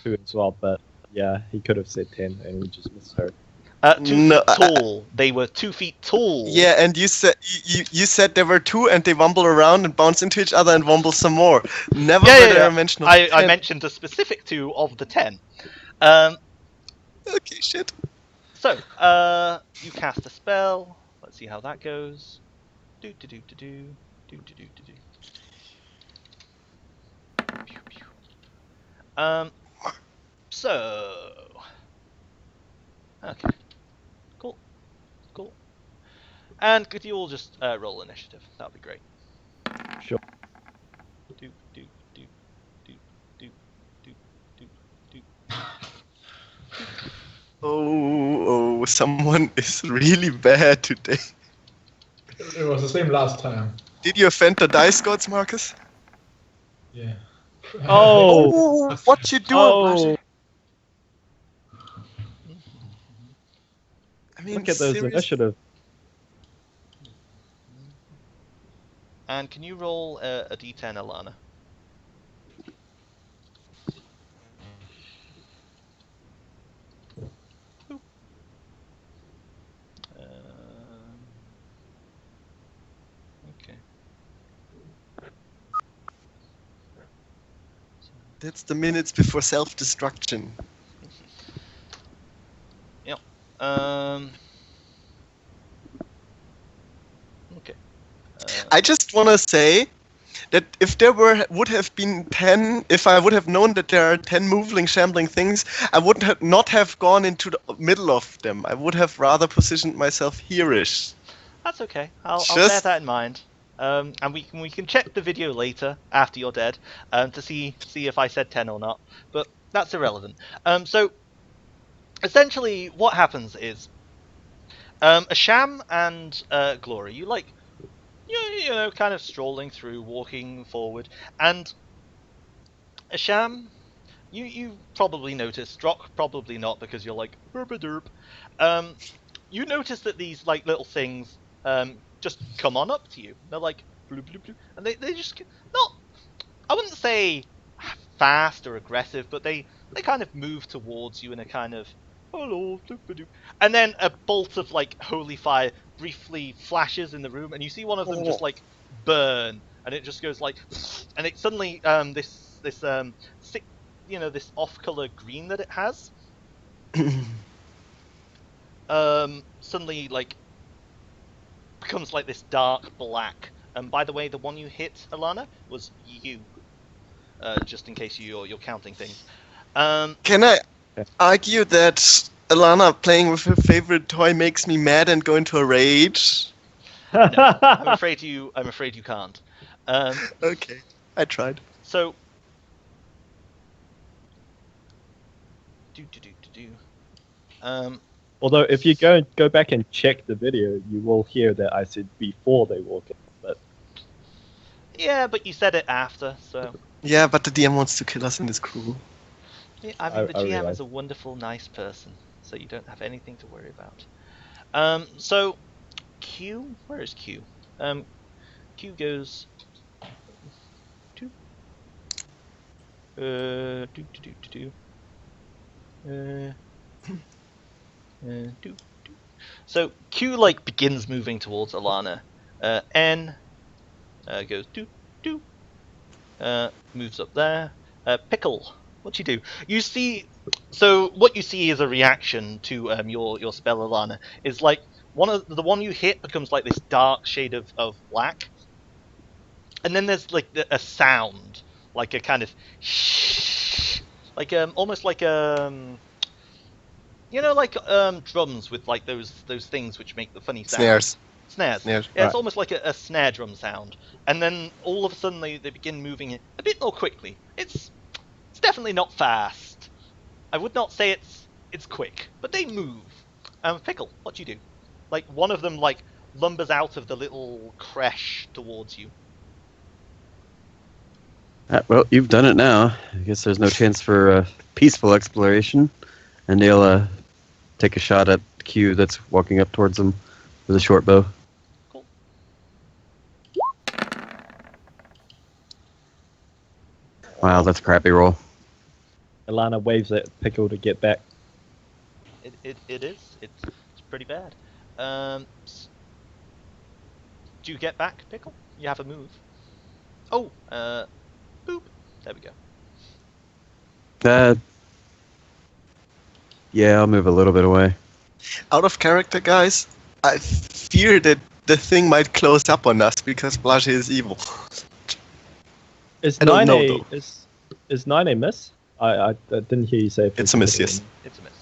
2 as well, but yeah, he could have said 10, and we just misheard. 2 No, feet tall. They were 2 feet tall. Yeah, and you said you said there were 2, and they wumble around and bounce into each other and wumble some more. Never were there a mention of I 10. mentioned a specific 2 of the 10. Okay, shit. So, you cast a spell. Let's see how that goes. Do. So. Okay. Cool. And could you all just roll initiative? That'd be great. Sure. Do. Oh, someone is really bad today. It was the same last time. Did you offend the dice gods, Marcus? Yeah. Oh, What you doing, oh! I mean, Look at those seriously? initiatives. And can you roll a d10, Alana? Boop. Okay. That's the minutes before self-destruction. Yep. Okay. I just want to say that if there would have been 10, if I would have known that there are 10 moving, shambling things, I would not have gone into the middle of them. I would have rather positioned myself here-ish. That's okay. I'll bear that in mind. And we can check the video later after you're dead to see if I said 10 or not. But that's irrelevant. So essentially, what happens is Asham and Glory, you know, kind of strolling through, walking forward, and Asham, you probably noticed, Drock probably not because you're like derp. You notice that these like little things just come on up to you. They're like bloop bloop bloop, and they just not. I wouldn't say fast or aggressive, but they kind of move towards you in a kind of hello, bloop, bloop, and then a bolt of like holy fire briefly flashes in the room, and you see one of them just like burn, and it just goes like, and it suddenly this sick, you know, this off-color green that it has, suddenly like becomes like this dark black. And by the way, the one you hit, Alana, was you. Just in case you're counting things. Can I argue that Alana playing with her favorite toy makes me mad and go into a rage? No, I'm afraid you can't. Okay, I tried. So, Although if you go back and check the video, you will hear that I said before they walk in. But yeah, but you said it after, so. Yeah, but the DM wants to kill us and it's cruel. Yeah, I mean, the I GM realize. is a wonderful, nice person, so you don't have anything to worry about. So, Q, where is Q? Q goes. So Q like begins moving towards Alana. N goes moves up there. Pickle, what you do? You see, so what you see is a reaction to your spell, Alana. Is like the one you hit becomes like this dark shade of black, and then there's like a sound, like a kind of like almost like you know, like drums with like those things which make the funny sounds. Snares. Yeah, Right. it's almost like a snare drum sound, and then all of a sudden they begin moving a bit more quickly. It's definitely not fast. I would not say it's quick, but they move. Pickle, what do you do? Like one of them like lumbers out of the little creche towards you. Well, you've done it now. I guess there's no chance for peaceful exploration, and they'll take a shot at Q that's walking up towards them with a short bow. Cool. Wow, that's a crappy roll. Alana waves at Pickle to get back. It is. It's pretty bad. Do you get back, Pickle? You have a move. Oh, boop. There we go. Yeah, I'll move a little bit away. Out of character, guys, I fear that the thing might close up on us because Blage is evil. Is I don't 9 know, a though. is 9 a miss? I didn't hear you say if It's a miss, yes. It's a miss.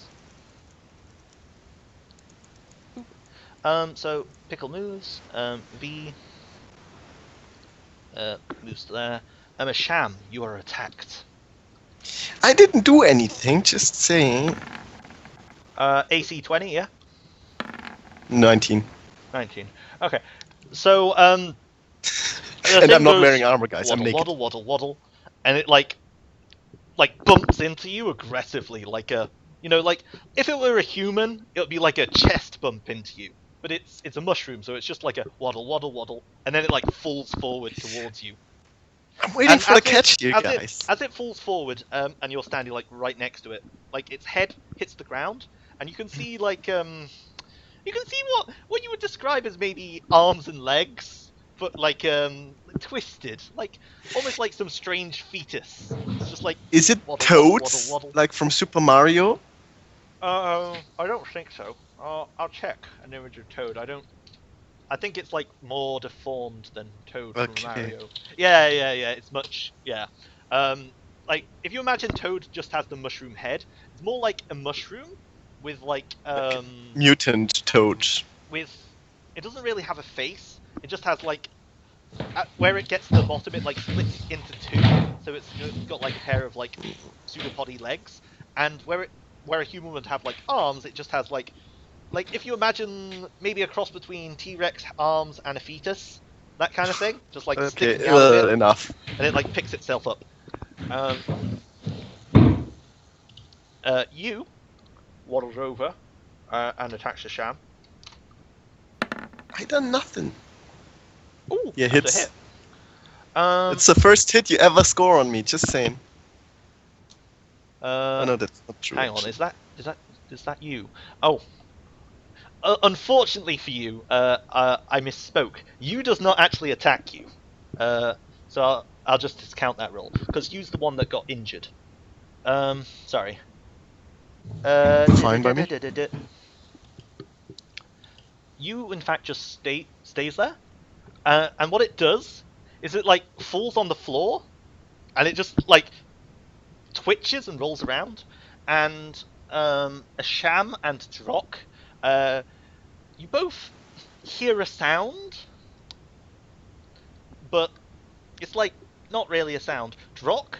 So Pickle moves. V moves to there. Asham, you are attacked. I didn't do anything, just saying. AC 20, yeah? 19. 19. Okay. So the And thing I'm not goes wearing armor, guys. I'm waddle, naked. waddle, waddle, waddle, and it like bumps into you aggressively, like a like if it were a human, it would be like a chest bump into you. But it's a mushroom, so it's just like a waddle, waddle, waddle, and then it like falls forward towards you. I'm waiting And for the as it- catch here, as guys. As it falls forward, and you're standing like right next to it, like its head hits the ground, and you can see like you can see what you would describe as maybe arms and legs, but like twisted, like almost like some strange fetus. It's just like Is it waddle, Toads, waddle, waddle. like from Super Mario? I don't think so. I'll check an image of Toad. I think it's like more deformed than Toad Okay. from Mario. Yeah. It's much. Yeah. Like if you imagine Toad just has the mushroom head, it's more like a mushroom with like Mutant Toads. with. It doesn't really have a face. It just has like where it gets to the bottom, it like splits into two. So it's got like a pair of like pseudopody legs, and where a human would have like arms, it just has like if you imagine maybe a cross between T-Rex arms and a fetus, that kind of thing, just like Okay, sticking out a bit, enough. and it like picks itself up. You waddles over and attacks the sham. I done nothing. Ooh, Yeah, that's hits. a hit. It's the first hit you ever score on me, just saying. Oh, no, that's not true. Hang on, is that you? Oh. Unfortunately for you, I misspoke. You does not actually attack you. So I'll just discount that roll, because you's the one that got injured. Sorry. Fine by me. You, in fact, just stays there. And what it does is it, like, falls on the floor, and it just, like, twitches and rolls around. And Asham and Drock, you both hear a sound, but it's like not really a sound. Drock,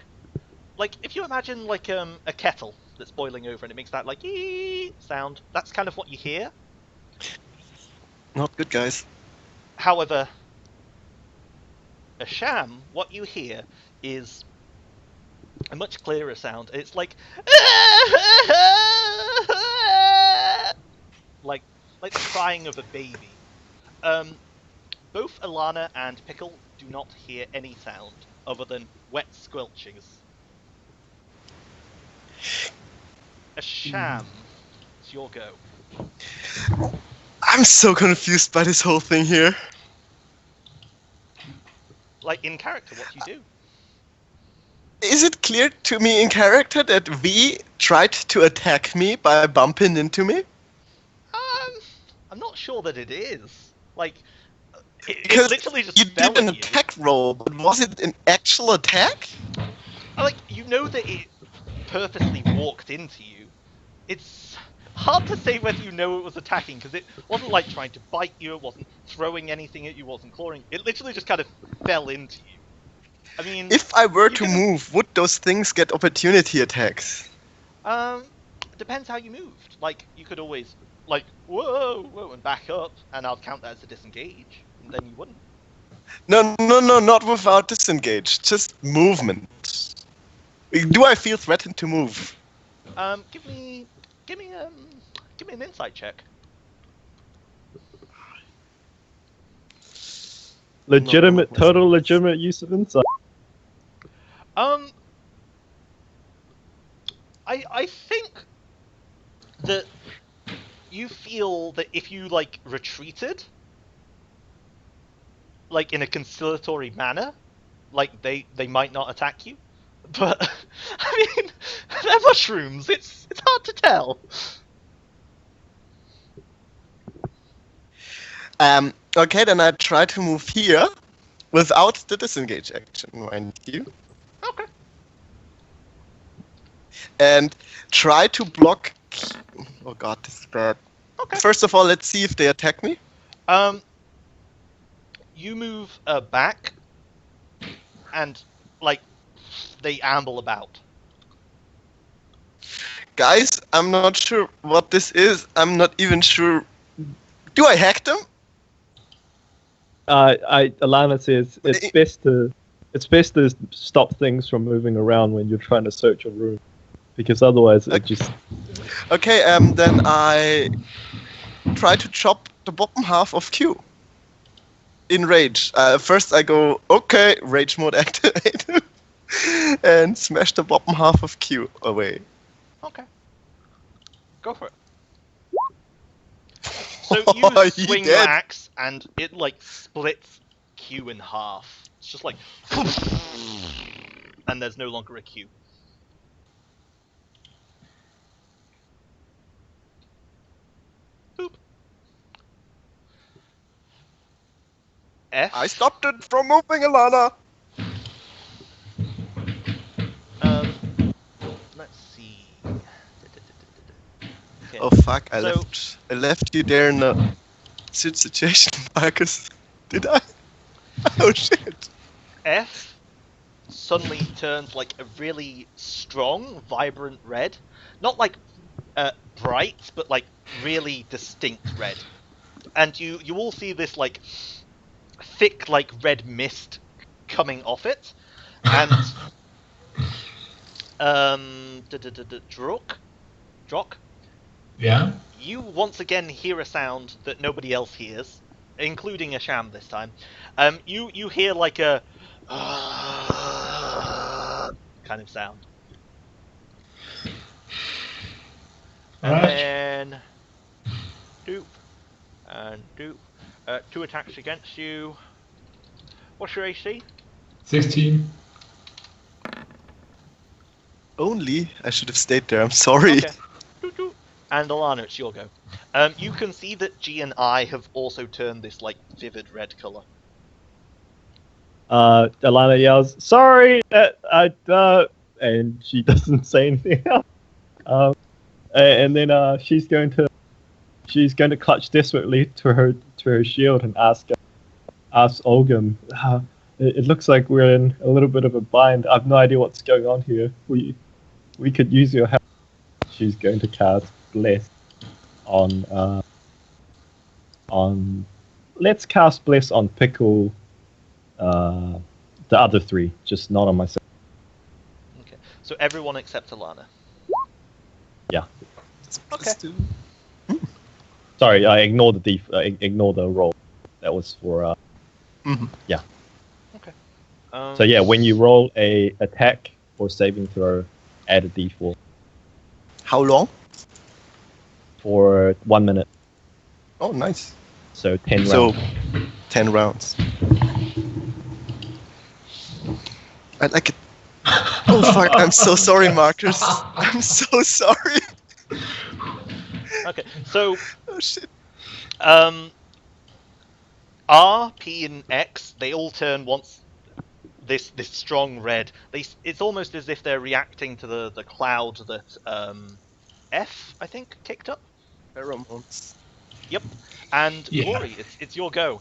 like if you imagine like a kettle that's boiling over and it makes that like ee sound, that's kind of what you hear. Not good, guys. However, Asham, what you hear is a much clearer sound. It's like like the crying of a baby. Both Alana and Pickle do not hear any sound other than wet squelchings. Asham, it's your go. I'm so confused by this whole thing here. Like in character, what do you do? Is it clear to me in character that V tried to attack me by bumping into me? I'm not sure that it is. Like, it Because literally just you fell did an at you. attack roll, but was it an actual attack? Like, you know that it purposely walked into you. It's hard to say whether you know it was attacking, because it wasn't like trying to bite you, it wasn't throwing anything at you, wasn't clawing. It literally just kind of fell into you. I mean, If I were you to can- move, would those things get opportunity attacks? depends how you moved. Like, you could always, like, whoa, and back up, and I'll count that as a disengage, and then you wouldn't. No, not without disengage. Just movement. Do I feel threatened to move? Give me an insight check. Legitimate, No. total legitimate use of insight. I think that you feel that if you like retreated, like in a conciliatory manner, like they might not attack you. But I mean, they're mushrooms. It's hard to tell. Okay, then I try to move here without the disengage action, mind you. Okay. And try to block. Oh god, this is bad. Okay. First of all, let's see if they attack me. You move back, and like they amble about. Guys, I'm not sure what this is. I'm not even sure. Do I hack them? Alana says it's best to stop things from moving around when you're trying to search a room, because otherwise it just. Okay, then I try to chop the bottom half of Q. In rage. First I go, okay, rage mode activated, and smash the bottom half of Q away. Okay. Go for it. So you He swing your dead. axe, and it like splits Q in half. It's just like, and there's no longer a Q. Boop. F. I stopped it from moving, Alana. Let's see. Okay. Oh fuck! I So- left you there in a situation, Marcus. Did I? Oh shit! F suddenly turns like a really strong, vibrant red. Not like bright, but like really distinct red. And you all see this like thick like red mist coming off it. And Drock, Yeah. you once again hear a sound that nobody else hears, including Asham this time. You hear like a kind of sound. And Alright. then doop and doop. 2 attacks against you. What's your AC? 16. Only I should have stayed there. I'm sorry. Okay. Doop, doop. And Alana, it's your go. You can see that G and I have also turned this like vivid red color. Alana yells, "Sorry!" And she doesn't say anything else. And then she's going to clutch desperately to her shield and ask Olgum. It looks like we're in a little bit of a bind. I've no idea what's going on here. We could use your help. She's going to cast Bless on. Let's cast Bless on Pickle. The other 3, just not on myself. Okay. So everyone except Alana. Yeah. Okay. Sorry, I ignore ignore the roll. That was for Mhm. yeah. Okay. So yeah, when you roll a attack or saving throw, add a d4 How long? for 1 minute. Oh, nice. So 10 So, rounds. 10 rounds. I like it. Oh fuck! I'm so sorry, Marcus. I'm so sorry. Okay. So Oh shit. R, P, and X, they all turn once this strong red. It's almost as if they're reacting to the cloud that F, I think, kicked up. Pheromones. Yep. And Yeah. Glory, it's your go.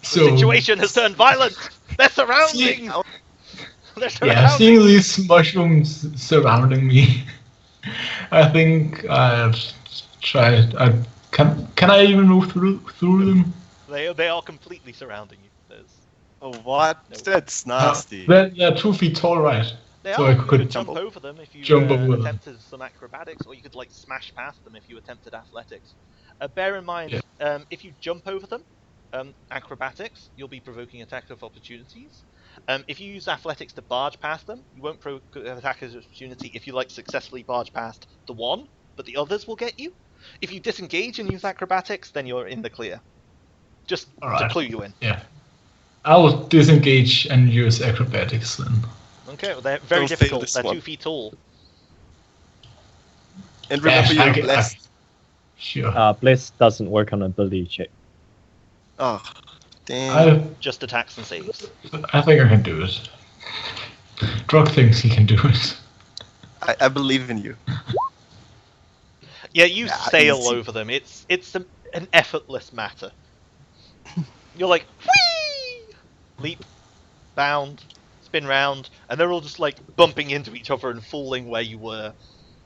The So, situation has turned violent. They're surrounding. They're yeah, surrounding. seeing these mushrooms surrounding me, I think I'll try. Can I even move through them? They are completely surrounding you. Oh what? No. That's nasty. They're 2 feet tall, right? They So are. I You could could jump jump over them if you jump over them. attempted some acrobatics, or you could like smash past them if you attempted athletics. Bear in mind, if you jump over them, acrobatics, you'll be provoking attack of opportunities. If you use athletics to barge past them, you won't provoke attack of opportunity if you like successfully barge past the one, but the others will get you. If you disengage and use acrobatics, then you're in the clear. Just to Alright. clue you in. Yeah. I'll disengage and use acrobatics then. Okay, well, they're very Don't fail difficult. this They're one. 2 feet tall. And remember Yeah, you're blessed. Sure. Bless doesn't work on ability check. Oh, damn. Just attacks and saves. I think I can do it. Drug thinks he can do it. I believe in you. Yeah, you Nah, sail easy. over them. It's an effortless matter. You're like, whee! Leap, bound, spin round, and they're all just like bumping into each other and falling where you were.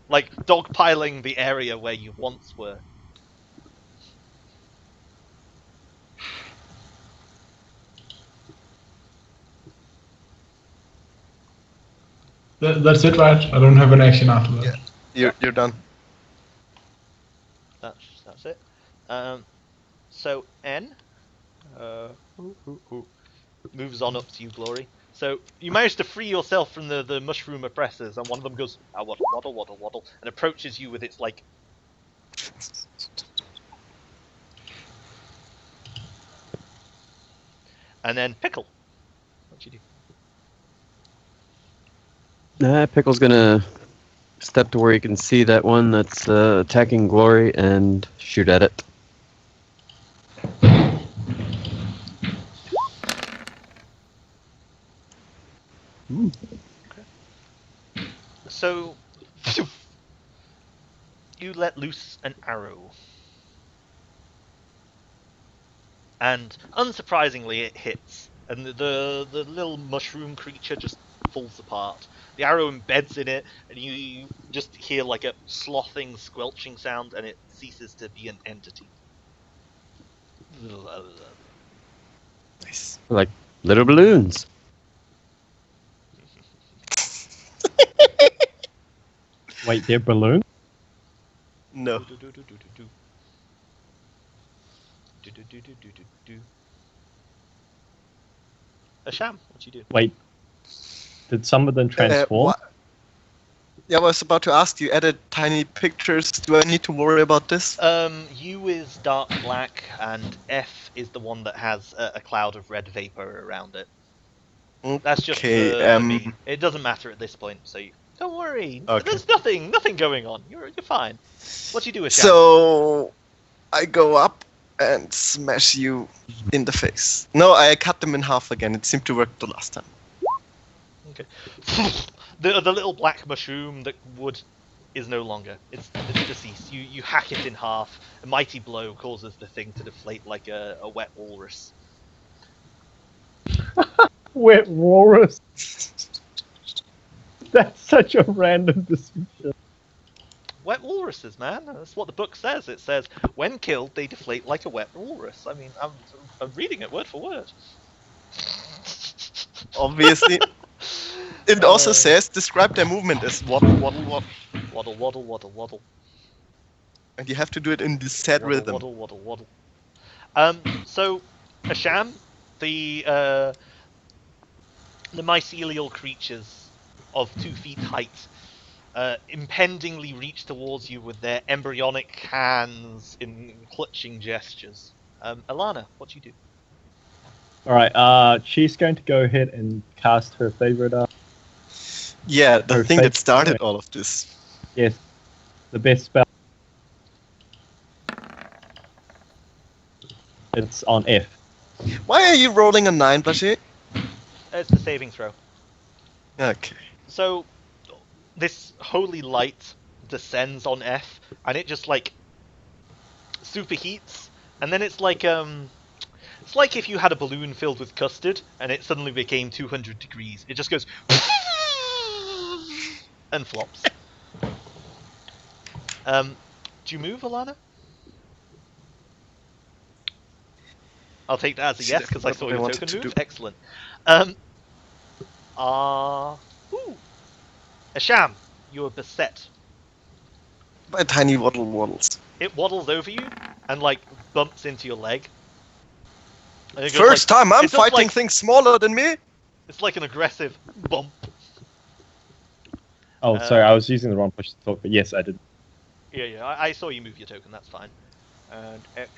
Like dogpiling the area where you once were. That's it, right? I don't have an action after that. You're done. That's it. So N moves on up to you, Glory. So you manage to free yourself from the mushroom oppressors, and one of them goes waddle, waddle, waddle, waddle, and approaches you with its like. And then Pickle, what you do? Pickle's gonna step to where you can see that one that's attacking Glory and shoot at it. So you let loose an arrow, and unsurprisingly, it hits, and the little mushroom creature just falls apart. The arrow embeds in it, and you just hear like a slothing, squelching sound, and it ceases to be an entity. Nice. Like little balloons. Wait, they're balloons? No. Asham, what you do? Wait, did some of them transform? Yeah, I was about to ask. You added tiny pictures. Do I need to worry about this? U is dark black, and F is the one that has a cloud of red vapor around it. That's just for me. It doesn't matter at this point, so don't worry. Okay. There's nothing going on. You're fine. What do you do, Asham? So I go up and smash you in the face. No, I cut them in half again. It seemed to work the last time. Okay. the little black mushroom that is no longer. It's deceased. You hack it in half. A mighty blow causes the thing to deflate like a wet walrus. Wet walrus. That's such a random description. Wet walruses, man. That's what the book says. It says, when killed, they deflate like a wet walrus. I mean, I'm reading it word for word. Obviously. It also says, describe their movement as waddle, waddle, waddle. Waddle, waddle, waddle, waddle. And you have to do it in this sad Waddle, rhythm. waddle, waddle, waddle. So, Asham, the mycelial creatures of 2 feet height impendingly reach towards you with their embryonic hands in clutching gestures. Alana, what do you do? Alright, she's going to go ahead and cast her favorite Yeah, the Her thing that favorite started point. all of this. yes, the best spell. It's on F. Why are you rolling a 9, Blaché? It's the saving throw. Okay. So, this holy light descends on F, and it just like superheats, and then it's like if you had a balloon filled with custard, and it suddenly became 200 degrees. It just goes and flops. Do you move, Alana? I'll take that as a See, yes that's because I what saw I your wanted token to move. do. Excellent. Asham, you are beset. By tiny waddle waddles. It waddles over you and like bumps into your leg. And it goes First time I'm it does fighting like- things smaller than me. It's like an aggressive bump. Oh, sorry, I was using the wrong push to talk, but yes, I did. Yeah, I saw you move your token. That's fine. And X.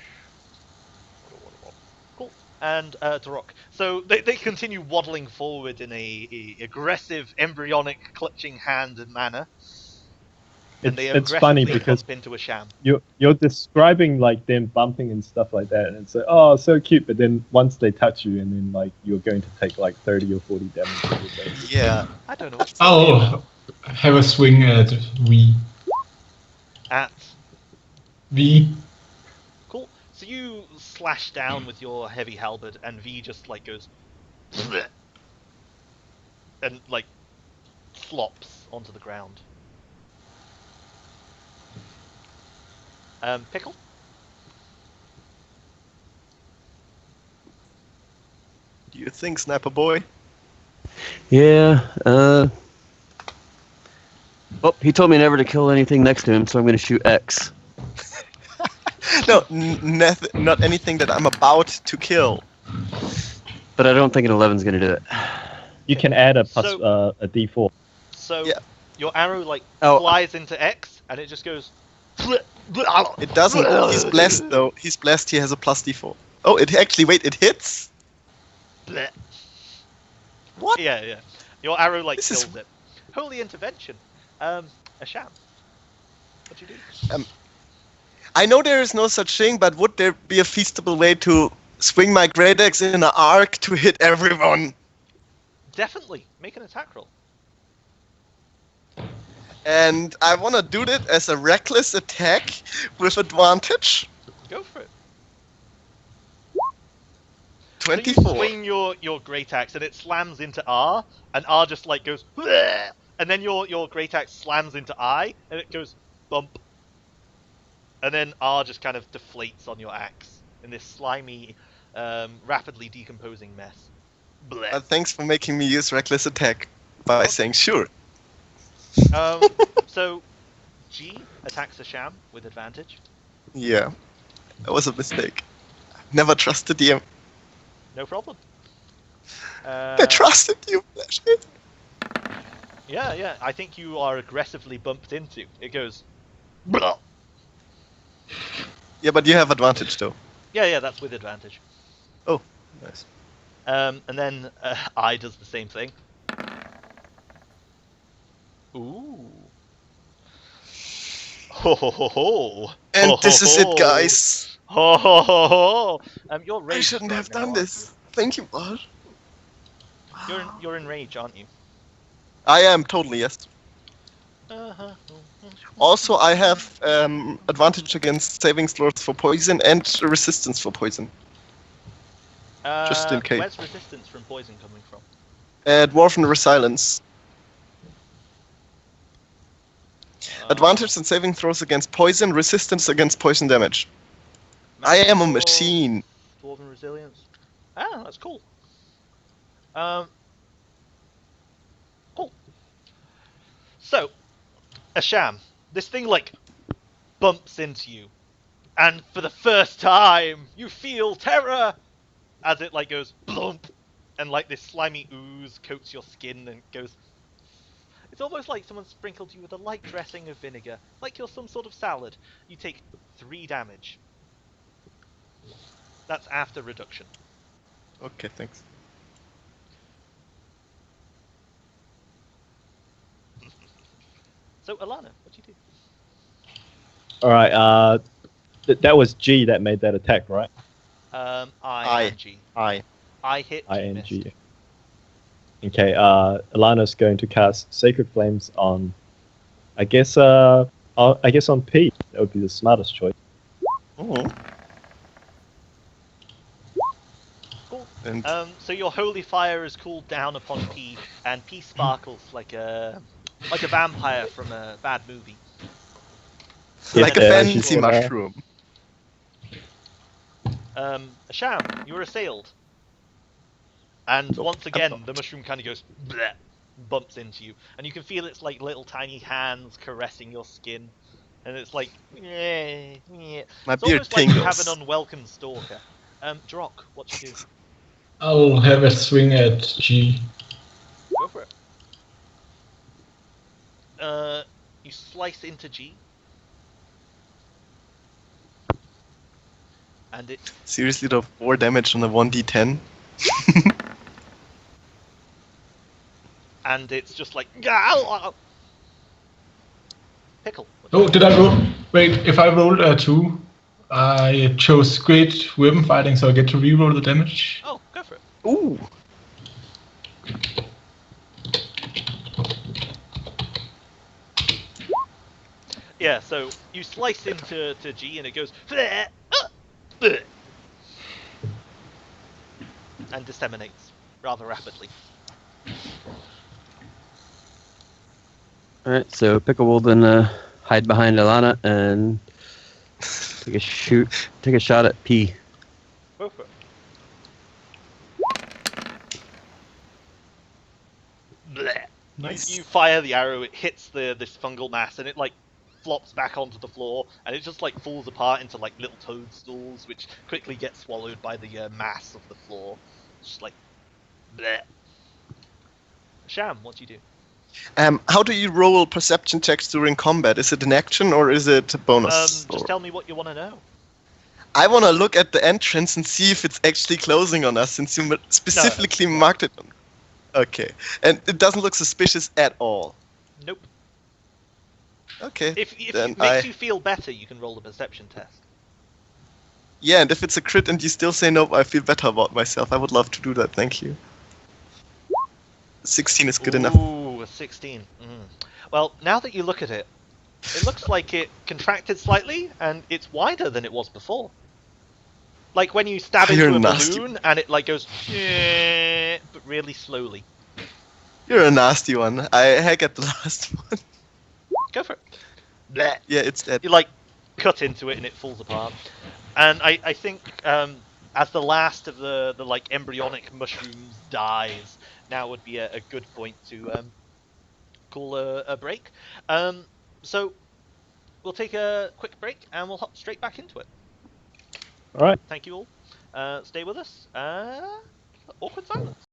Cool. And Darok. So they continue waddling forward in a aggressive, embryonic, clutching hand manner. And they It's funny aggressively because bump into Asham. you're describing like them bumping and stuff like that, and it's like, oh, so cute, but then once they touch you, and then like you're going to take like 30 or 40 damage. Yeah. I don't know. What I'll have a swing at V. At V. Cool. So you slash down with your heavy halberd, and V just like goes and like flops onto the ground. Pickle. Do you think, Sniper Boy? Yeah, Oh, he told me never to kill anything next to him, so I'm going to shoot X. No, not anything that I'm about to kill. But I don't think an 11's going to do it. You can add a So- a D4. So Yeah. your arrow like Oh. flies into X, and it just goes. It doesn't. He's blessed though. He's blessed. He has a plus D4. Oh, it actually. Wait, it hits. Bleh. What? Yeah. Your arrow like This is- kills it. Holy intervention. A sham. What'd you do? I know there is no such thing, but would there be a feasible way to swing my great axe in an arc to hit everyone? Definitely make an attack roll. And I want to do that as a reckless attack with advantage. Go for it. 24. So you swing your great axe and it slams into R, and R just like goes, "Bleh!" And then your great axe slams into I, and it goes bump. And then R just kind of deflates on your axe in this slimy, rapidly decomposing mess. Bleh. Thanks for making me use reckless attack by saying sure. So G attacks the sham with advantage. Yeah, that was a mistake. Never trusted you. No problem. I trusted you, Flashhead. Yeah. I think you are aggressively bumped into. It goes. Blah. Yeah, but you have advantage though. Yeah. That's with advantage. Nice. And then I does the same thing. Ooh. Ho ho ho ho. And Ho, this ho, is it, ho. guys. Ho ho ho ho. Your rage. I shouldn't have done this. Thank you, Bart. You're in rage, aren't you? I am totally, yes. Uh-huh. Also, I have advantage against saving throws for poison and resistance for poison. just in case. Where's resistance from poison coming from? Dwarven Resilience. Advantage in saving throws against poison, resistance against poison damage. I am a Magical machine. Dwarven resilience. That's cool. Cool. So, Asham, this thing like bumps into you, and for the first time, you feel terror as it like goes blump, and like this slimy ooze coats your skin and goes. It's almost like someone sprinkled you with a light dressing of vinegar, like you're some sort of salad. You take 3 damage. That's after reduction. Okay, thanks. So, Alana, what'd you do? All right. That was G that made that attack, right? I and G. I. I hit. G ING. missed. Okay. Alana's going to cast Sacred Flames on. I guess on P. That would be the smartest choice. Oh. Cool. And So your holy fire is cooled down upon P, and P sparkles like a vampire from a bad movie. like a Yeah, fancy she's- mushroom. Asham, you are assailed. And Nope, once I'm again, not. the mushroom kind of goes bleh, bumps into you, and you can feel its like little tiny hands caressing your skin, and it's like, yeah. My It's beard almost like you tingles. have an unwelcome stalker. Drock, what you do? I'll have a swing at G. Go for it. You slice into G. And it Seriously, though, 4 damage on a 1d10? and it's just like pickle. What Oh, did I roll? Wait, if I rolled a 2, I chose great weapon fighting, so I get to reroll the damage. Oh, go for it. Ooh! Yeah, so you slice into G and it goes "Bleh, bleh," and disseminates rather rapidly. Alright, so Pickle will then hide behind Alana and take a shot at P. Go for it. Bleh. Nice. You fire the arrow, it hits this fungal mass, and it like flops back onto the floor, and it just like falls apart into like little toadstools, which quickly get swallowed by the mass of the floor. Just like, bleh. Sham, what do you do? How do you roll perception checks during combat? Is it an action or is it a bonus? Just tell me what you want to know. I want to look at the entrance and see if it's actually closing on us, since you specifically marked it. Okay, and it doesn't look suspicious at all. Nope. Okay. If then it makes you feel better, you can roll the perception test. Yeah, and if it's a crit and you still say no, I feel better about myself. I would love to do that. Thank you. 16 is good enough. Ooh, a 16. Well, now that you look at it, it looks like it contracted slightly, and it's wider than it was before. Like when you stab You're into a nasty. balloon, and it like goes, but really slowly. You're a nasty one. I heck at the last one. Go for it. Bleh. Yeah, it's dead. You like cut into it, and it falls apart. And I think as the last of the like embryonic mushrooms dies, now would be a good point to call a break. So we'll take a quick break, and we'll hop straight back into it. All right. Thank you all. Stay with us. Awkward silence.